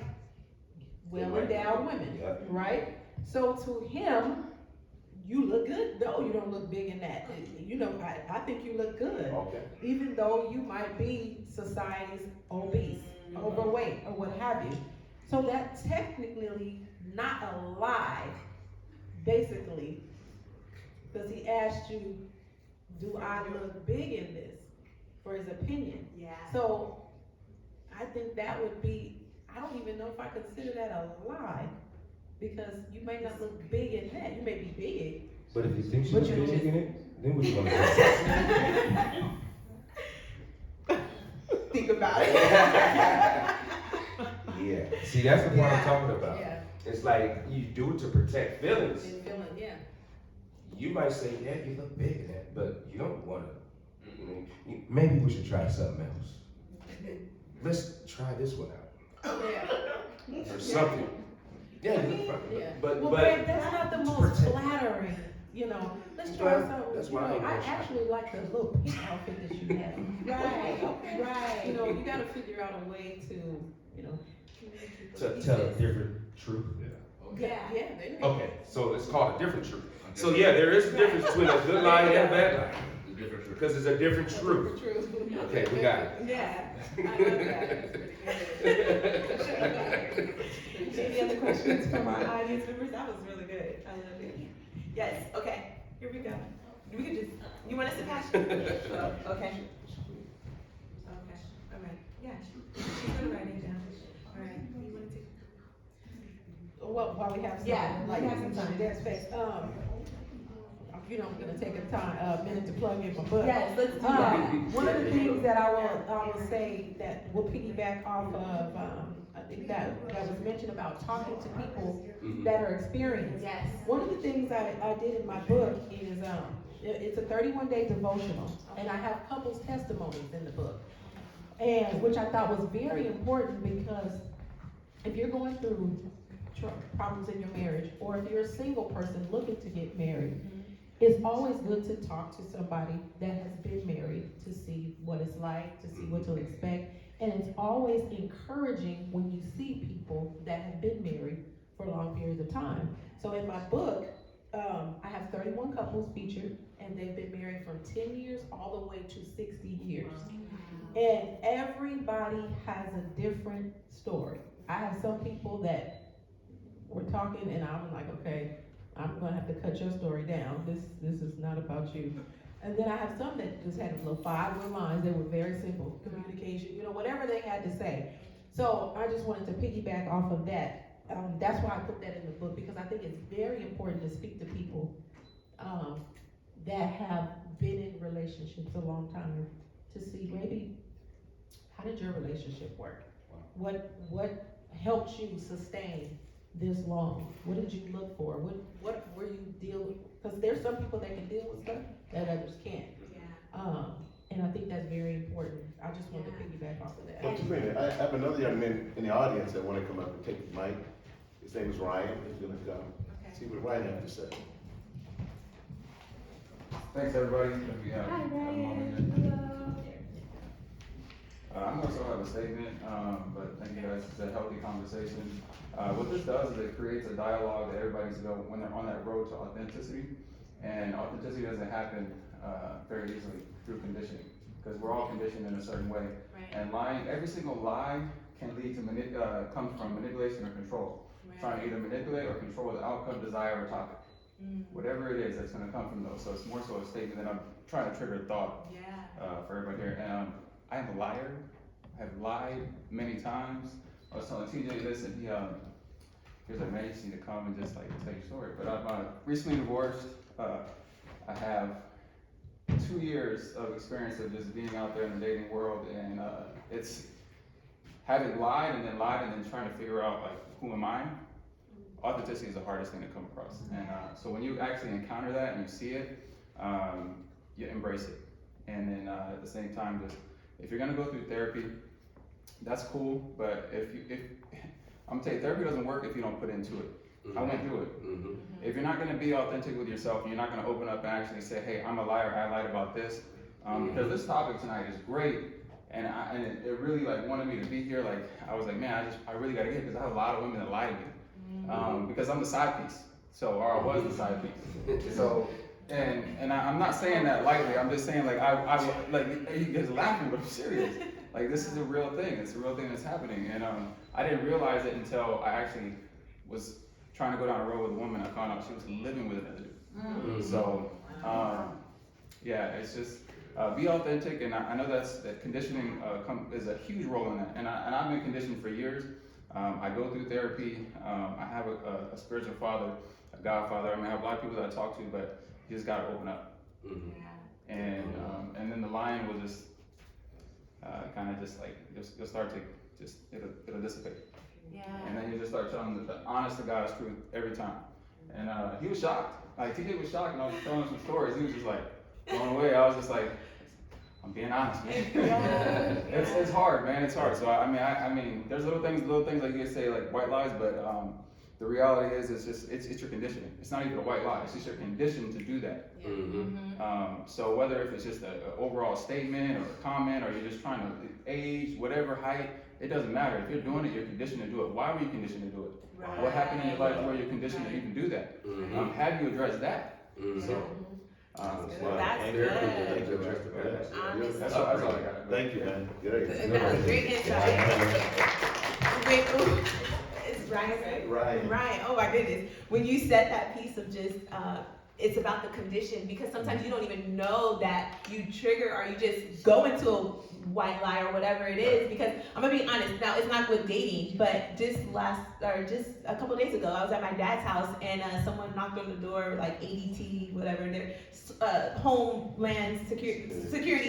well-endowed women, Yeah. right? So to him, you look good. No, you don't look big in that. You know, I think you look good. Okay. Even though you might be society's obese, overweight, or what have you. So that's technically not a lie, basically, because he asked you, do I look big in this, for his opinion. Yeah. So I think that would be, I don't even know if I consider that a lie, because you may not look big in that. You may be big. But if you think But she's you big just- in it, then what you gonna do? Think about it. Yeah, see, that's the part I'm Yeah. talking about. Yeah. It's like, you do it to protect feelings. And feeling, yeah. You might say, yeah, you look big in that, but you don't wanna, maybe we should try something else. Let's try this one out, Yeah. or something. Yeah, you look fine. Yeah. But, Well, but, babe, that's not the most protect- flattering, you know. Let's try Well, something. that's You why I know, ain't I gonna try. actually like the little pink outfit that you have. Right, right. You know, you gotta figure out a way to, you know. to tell a different truth. Yeah. Yeah, there you go. Okay, so it's called a different truth. So yeah, there is a difference between a good lie and a bad lie, because it's a different truth. True. Okay, we got it. Yeah. I love that. Any other questions from our audience members? That was really good. I love it. Yes, okay, here we go. We could just, you want us to pass? Okay. Okay, all right, yeah, she's gonna write it down. All right, you wanna take? Well, while we have some, Yeah, like, we have some time. dead space, you know, I'm gonna take a minute to plug in my book. Yes, let's do that. One of the things that I will say that will piggyback off of, I think that was mentioned about talking to people that are experienced. Yes. One of the things I did in my book is, it's a 31-day devotional, and I have couples testimonies in the book. And, which I thought was very important, because if you're going through problems in your marriage, or if you're a single person looking to get married, it's always good to talk to somebody that has been married to see what it's like, to see what to expect. And it's always encouraging when you see people that have been married for long periods of time. So in my book, I have 31 couples featured, and they've been married from 10 years all the way to 60 years. And everybody has a different story. I have some people that we're talking, and I'm like, okay, I'm gonna have to cut your story down. This is not about you. And then I have some that just had little 5-word lines, they were very simple, communication, whatever they had to say. So I just wanted to piggyback off of that. That's why I put that in the book, because I think it's very important to speak to people that have been in relationships a long time, to see maybe, how did your relationship work? What helped you sustain this long? What did you look for? What were you dealing? Because there's some people that can deal with stuff that others can't. And I think that's very important. I just wanted to piggyback off of that. Well, just a minute, I have another young man in the audience that want to come up and take the mic. His name is Ryan. He's gonna come. See what Ryan has to say. Thanks, everybody. Hi, Ryan. I'm going to have a statement, but thank you guys. It's a healthy conversation. What this does is it creates a dialogue that everybody's going when they're on that road to authenticity. And authenticity doesn't happen very easily through conditioning, because we're all conditioned in a certain way. And lying, every single lie can lead to comes from manipulation or control. Trying to either manipulate or control the outcome, desire, or topic. Whatever it is, that's going to come from those. So it's more so a statement that I'm trying to trigger thought for everybody here. And I am a liar. I have lied many times. I was telling TJ this, and he was like, man, you just need to come and just like tell your story. But I'm recently divorced. I have 2 years of experience of just being out there in the dating world, and it's having lied and then trying to figure out like, who am I? Authenticity is the hardest thing to come across. And so when you actually encounter that and you see it, you embrace it. And then at the same time, just if you're gonna go through therapy, that's cool. But if I'm gonna tell you, therapy doesn't work if you don't put into it. I went through it. If you're not gonna be authentic with yourself, and you're not gonna open up and actually say, hey, I'm a liar, I lied about this. Because this topic tonight is great, and it really like wanted me to be here. Like I was like, man, I really gotta get it, because I have a lot of women that lie to me. Because I'm the side piece, or I was the side piece. So, and I'm not saying that lightly. I'm just saying like I like you guys are laughing, but I'm serious. Like this is a real thing. It's a real thing that's happening, and I didn't realize it until I actually was trying to go down a road with a woman. I found out she was living with another dude. So, yeah, it's just be authentic, and I know that conditioning is a huge role in that. And I've been conditioned for years. I go through therapy. I have a spiritual father, a godfather. I mean, I have a lot of people that I talk to, but you just gotta open up. And then the lying will just kind of just like you'll start to it'll dissipate. And then you just start telling the honest to God's truth every time. And he was shocked. Like TJ was shocked, and I was telling him some stories. He was just like blown away. I was just like, I'm being honest, man. It's hard, man. It's hard. So I mean, there's little things like you say, like white lies, but the reality is, it's your conditioning. It's not even a white lie. It's just your condition to do that. So whether if it's just an overall statement or a comment, or you're just trying to age, whatever height, it doesn't matter. If you're doing it, you're conditioned to do it. Why were you conditioned to do it? What happened in your life where you're conditioned to even do that? Have you addressed that? So. That's good. That's all I got. Thank you, man. That was great insight. Wait, it's Ryan, right? Ryan, oh my goodness. When you said that piece of just, it's about the condition, because sometimes you don't even know that you trigger, or you just go into a white lie or whatever it is. Because I'm gonna be honest, now it's not with dating, but just a couple days ago, I was at my dad's house, and someone knocked on the door, like ADT, whatever, their Homeland Security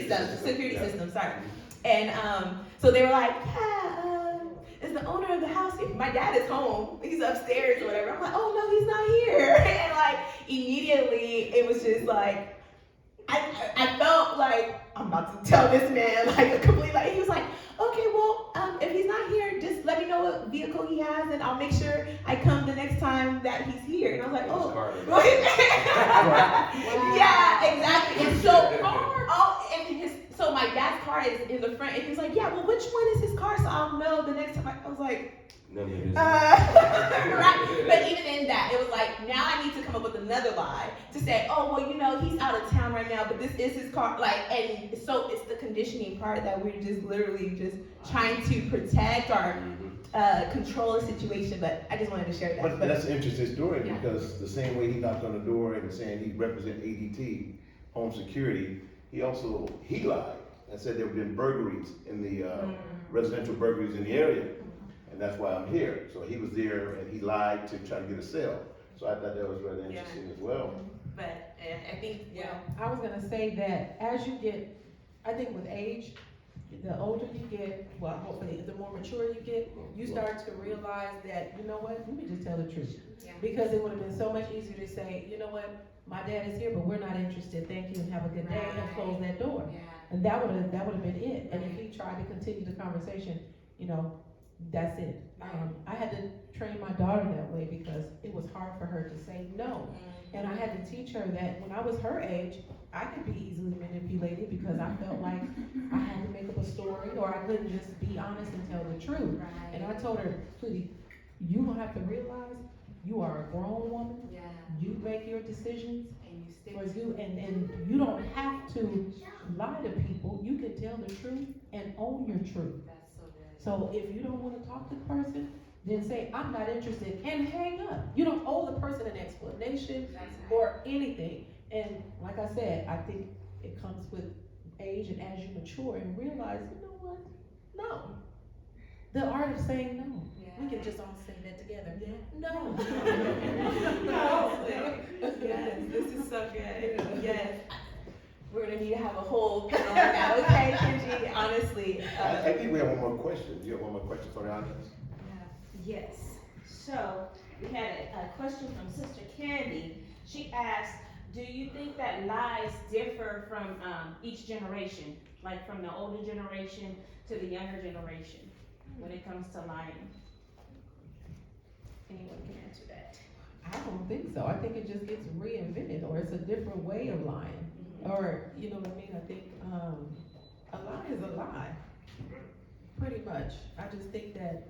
system, sorry. And so they were like, yeah, is the owner of the house here? My dad is home, he's upstairs or whatever. I'm like, oh no, he's not here. And like immediately it was just like, I felt like I'm about to tell this man like a complete lie. He was like, okay, well, if he's not here, just let me know what vehicle he has, and I'll make sure I come the next time that he's here. And I was like, oh, yeah, exactly. And so my dad's car is in the front, and he was like, yeah, well, which one is his car, so I'll know the next time. I was like, right. But even in that, it was like, now I need to come up with another lie to say, oh, well, he's out of town right now, but this is his car. Like, and so it's the conditioning part that we're just literally just trying to protect or control a situation. But I just wanted to share that. But that's an interesting story, because the same way he knocked on the door and saying he represents ADT, home security, he lied and said there have been burglaries in the, residential burglaries in the area. And that's why I'm here. So he was there and he lied to try to get a sale. So I thought that was really interesting as well. But I think, Yeah, I was gonna say that as you get, I think with age, the older you get, well, hopefully, the more mature you get, you start to realize that, you know what, let me just tell the truth. Yeah. Because it would have been so much easier to say, you know what, my dad is here, but we're not interested, thank you, and have a good day, and close that door. And that would have been it. And if he tried to continue the conversation, you know, that's it. I had to train my daughter that way because it was hard for her to say no. And I had to teach her that when I was her age, I could be easily manipulated because I felt like I had to make up a story or I couldn't just be honest and tell the truth. And I told her, sweetie, you don't have to realize you are a grown woman. You make your decisions for you, and you don't have to lie to people. You can tell the truth and own your truth. So if you don't want to talk to the person, then say, I'm not interested, and hang up. You don't owe the person an explanation or anything. And like I said, I think it comes with age and as you mature and realize, you know what? No. The art of saying no. We can just all say that together. No. No. Yes, this is so good. Yes. We're gonna need to have a whole panel on that, okay, Kenji? Honestly. I think we have one more question. Do you have one more question for the audience? Yes. So we had a question from Sister Candy. She asked, do you think that lies differ from each generation, like from the older generation to the younger generation when it comes to lying? Anyone can answer that. I don't think so. I think it just gets reinvented, or it's a different way of lying. Or, you know what I mean? I think a lie is a lie, pretty much. I just think that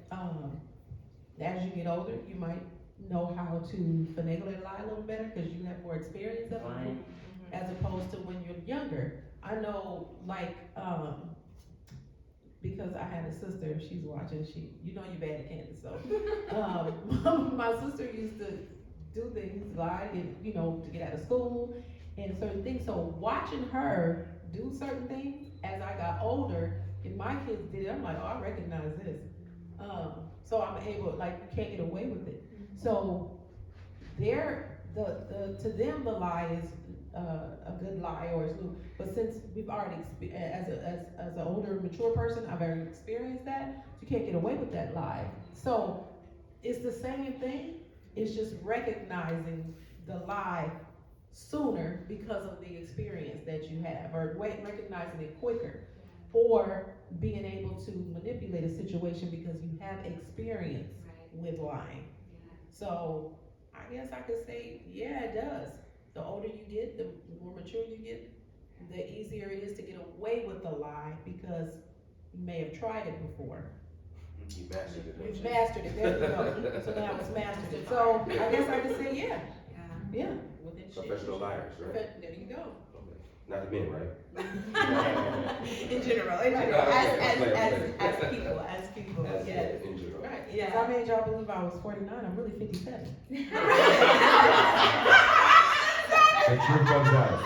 as you get older, you might know how to finagle a lie a little better because you have more experience of lying, as opposed to when you're younger. I know, like, because I had a sister, she's watching, you know you're bad at Candace, so my sister used to do things, lie, you know, to get out of school and certain things. So watching her do certain things as I got older, and my kids did it, I'm like, oh, I recognize this. So I'm able, like, you can't get away with it. So to them the lie is a good lie, or it's new. But since we've already, as an older, mature person, I've already experienced that. You can't get away with that lie. So it's the same thing. It's just recognizing the lie sooner because of the experience that you have, or recognizing it quicker, or being able to manipulate a situation because you have experience with lying. So I guess I could say, yeah, it does. The older you get, the more mature you get, the easier it is to get away with the lie because you may have tried it before. You mastered it. don't You you? mastered it, there you go. So now it's mastered it. So I guess I could say, yeah. Yeah. Within Professional liars, right? There you go. Okay. Not the men, right? In general, as people, As yes. in general. Right. Yeah. If I made y'all believe I was 49, I'm really 57. The truth comes out.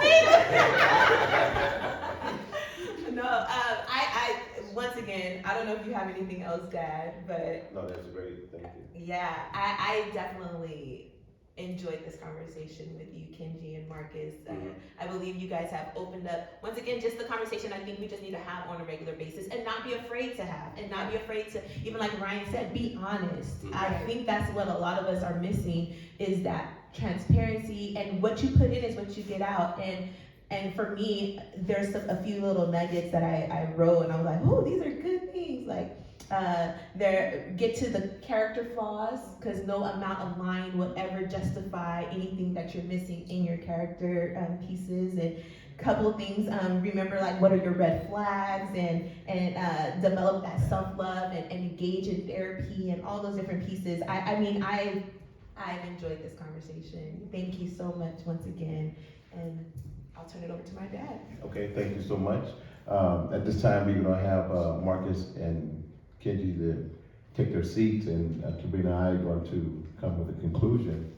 No, I once again, I don't know if you have anything else to add, but No, that's great. Thank you. yeah, I definitely enjoyed this conversation with you, Kenji and Marcus. I believe you guys have opened up, once again, just the conversation I think we just need to have on a regular basis and not be afraid to have, and not be afraid to, even like Ryan said, be honest. I think that's what a lot of us are missing, is that transparency, and what you put in is what you get out. And for me, there's a few little nuggets that I wrote, and I was like, oh, these are good things. Like, get to the character flaws, because no amount of lying will ever justify anything that you're missing in your character pieces. And a couple of things, remember, like, what are your red flags, and develop that self-love, and engage in therapy and all those different pieces. I mean, I've enjoyed this conversation. Thank you so much once again, and I'll turn it over to my dad. Okay, thank you so much. At this time, we're gonna have Marcus and Kenji to take their seats, and Sabrina and I are going to come with a conclusion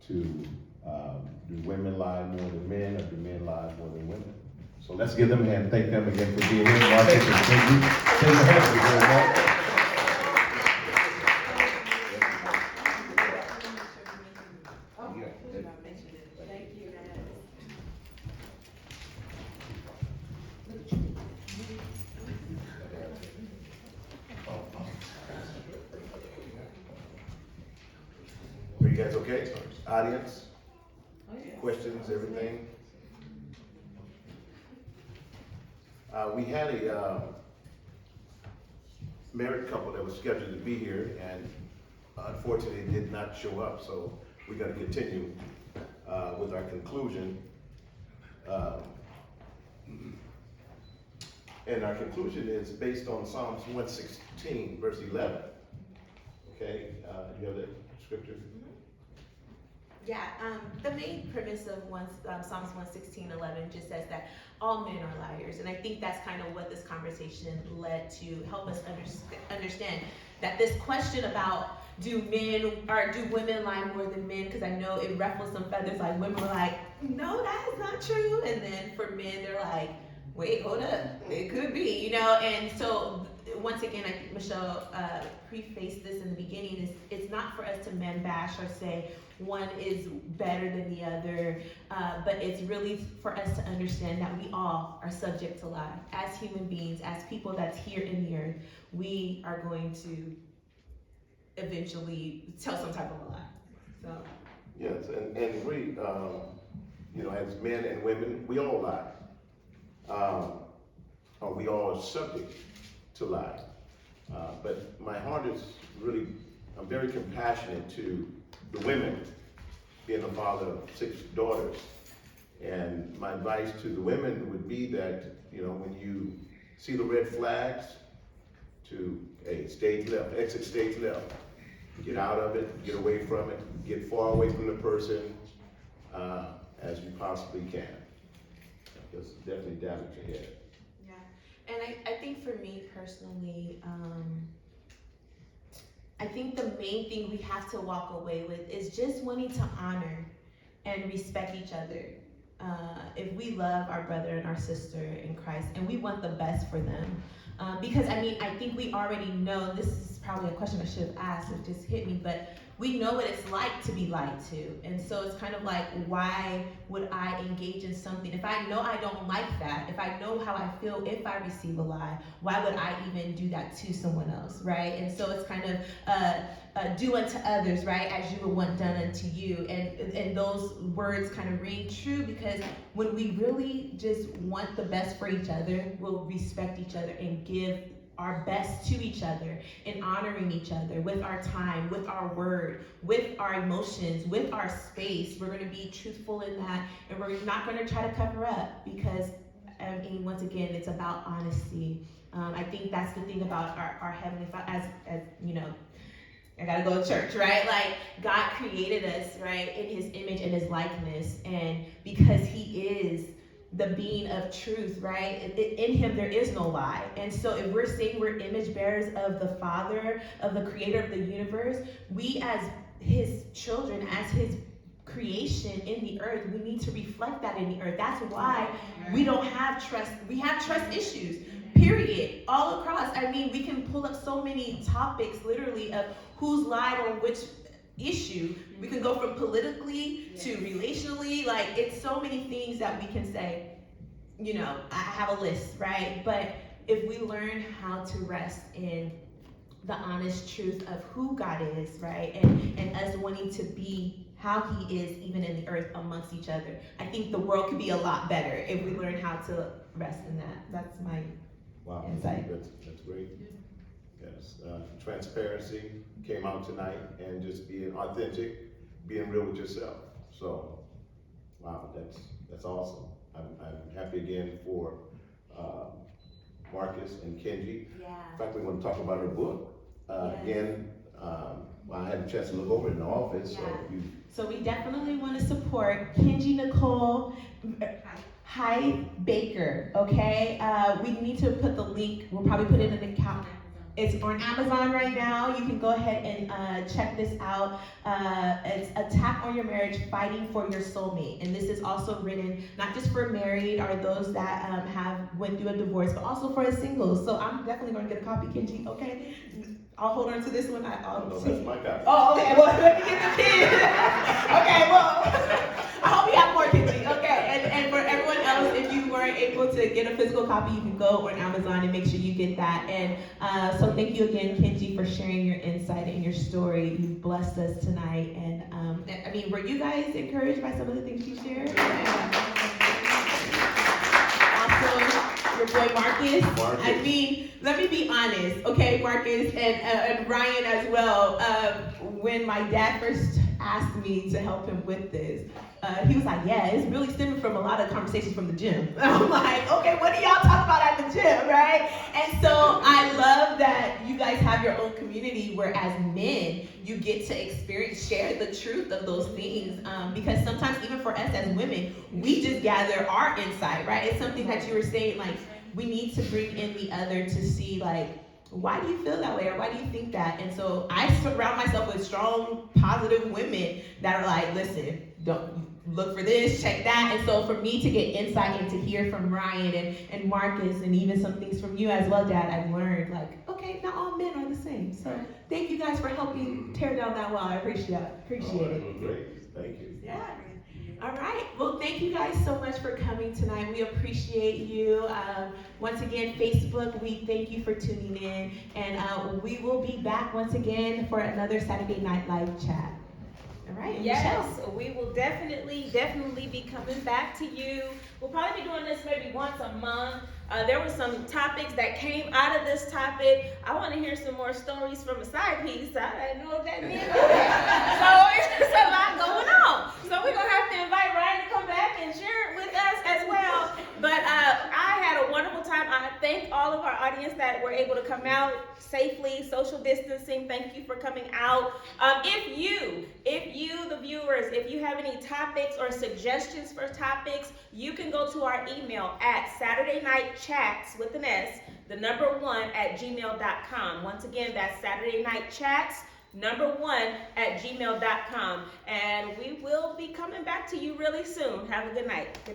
to Do women lie more than men, or do men lie more than women? So let's give them a hand. Thank them again for being here. Marcus and Kenji, take a hand for you very much. Are you guys okay? Audience? Questions, everything? We had a married couple that was scheduled to be here and unfortunately did not show up, so we're gonna continue with our conclusion. And our conclusion is based on Psalms 116, verse 11. Okay, you have that scripture? Yeah, the main premise of Psalms 116:11 just says that all men are liars, and I think that's kind of what this conversation led to help us understand that this question about do women lie more than men? Because I know it ruffles some feathers. Like women were like, no, that is not true, and then for men they're like, wait, hold up, it could be, you know. And so once again, I think Michelle prefaced this in the beginning. It's not for us to men bash or say one is better than the other, but it's really for us to understand that we all are subject to lie. As human beings, as people that's here in the earth, we are going to eventually tell some type of a lie. So. Yes, and we, you know, as men and women, we all lie. Or we all are subject to lie. But my heart is really, I'm very compassionate to the women, being a father of 6 daughters. And my advice to the women would be that, you know, when you see the red flags, to, hey, stage left, exit stage left. Get out of it, get away from it, get far away from the person as you possibly can. Because it's definitely damage your head. And I think for me personally, I think the main thing we have to walk away with is just wanting to honor and respect each other. If we love our brother and our sister in Christ and we want the best for them, because I mean, I think we already know, this is probably a question I should have asked, it just hit me, but we know what it's like to be lied to. And so it's kind of like, why would I engage in something? If I know I don't like that, if I know how I feel if I receive a lie, why would I even do that to someone else, right? And so it's kind of do unto others, right, as you would want done unto you. And those words kind of ring true, because when we really just want the best for each other, we'll respect each other and give our best to each other and honoring each other with our time, with our word, with our emotions, with our space. We're going to be truthful in that, and we're not going to try to cover up, because I mean, once again, it's about honesty. I think that's the thing about our Heavenly Father, as you know, I gotta go to church, right? Like, God created us, right, in His image and His likeness, and because He is the being of truth, right? In Him there is no lie. And so if we're saying we're image bearers of the Father, of the Creator of the universe, we as His children, as His creation in the earth, we need to reflect that in the earth. That's why we don't have trust. We have trust issues, period, all across. I mean, we can pull up so many topics, literally, of who's lied on which issue. We can go from politically to relationally, like, it's so many things that we can say, you know, I have a list, right? But if we learn how to rest in the honest truth of who God is, right, and us wanting to be how He is even in the earth amongst each other, I think the world could be a lot better if we learn how to rest in that. That's my insight. That's great. Yes, transparency came out tonight, and just being authentic, being real with yourself. So, wow, that's awesome. I'm happy again for Marcus and Kenji. Yeah. In fact, we want to talk about her book. Yes. Again, I had a chance to look over it in the office. Yeah. So we definitely want to support Kenji Nicole Hyde Baker, okay? We need to put the link, we'll probably put it in the account. It's on Amazon right now. You can go ahead and check this out. It's Attack on Your Marriage, Fighting for Your Soulmate. And this is also written not just for married or those that have went through a divorce, but also for the singles. So I'm definitely going to get a copy, Kenji, okay? I'll hold on to this one. I'll No, take- that's my copy. Oh, okay. Well, let me get the kid. Okay, well, I hope you have more, Kenji. Okay, and for everyone else, if you weren't able to get a physical copy, you can go on Amazon and make sure you get that. And so thank you again, Kenji, for sharing your insight and your story. You've blessed us tonight. And I mean, were you guys encouraged by some of the things you shared? Also, your boy Marcus. I mean, let me be honest, okay, Marcus and Ryan as well. When my dad first asked me to help him with this, he was like, yeah, it's really stemming from a lot of conversations from the gym. I'm like, okay, what do y'all talk about at the gym, right? And so I love that you guys have your own community where as men, you get to share the truth of those things. Because sometimes even for us as women, we just gather our insight, right? It's something that you were saying, like, we need to bring in the other to see, like, why do you feel that way or why do you think that? And so I surround myself with strong, positive women that are like, listen, don't look for this, check that. And so for me to get insight and to hear from Ryan and Marcus and even some things from you as well, Dad, I've learned, like, okay, not all men are the same. So thank you guys for helping tear down that wall. I appreciate it. Great, thank you. Yeah. All right. Well, thank you guys so much for coming tonight. We appreciate you. Once again, Facebook, we thank you for tuning in. And we will be back once again for another Saturday Night Live chat. All right. and Yes, Michelle. we will definitely be coming back to you. We'll probably be doing this maybe once a month. There were some topics that came out of this topic. I want to hear some more stories from a side piece. I didn't know what that meant. So it's a lot going on. So we're going to have to invite Ryan to come back and share it with us as well. But I had a wonderful time. I thank all of our audience that were able to come out safely, social distancing. Thank you for coming out. If you, the viewers, if you have any topics or suggestions for topics, you can go to our email at SaturdayNightChats with an S, the number 1 at gmail.com. Once again, that's SaturdayNightChats, number 1 at gmail.com. And we will be coming back to you really soon. Have a good night.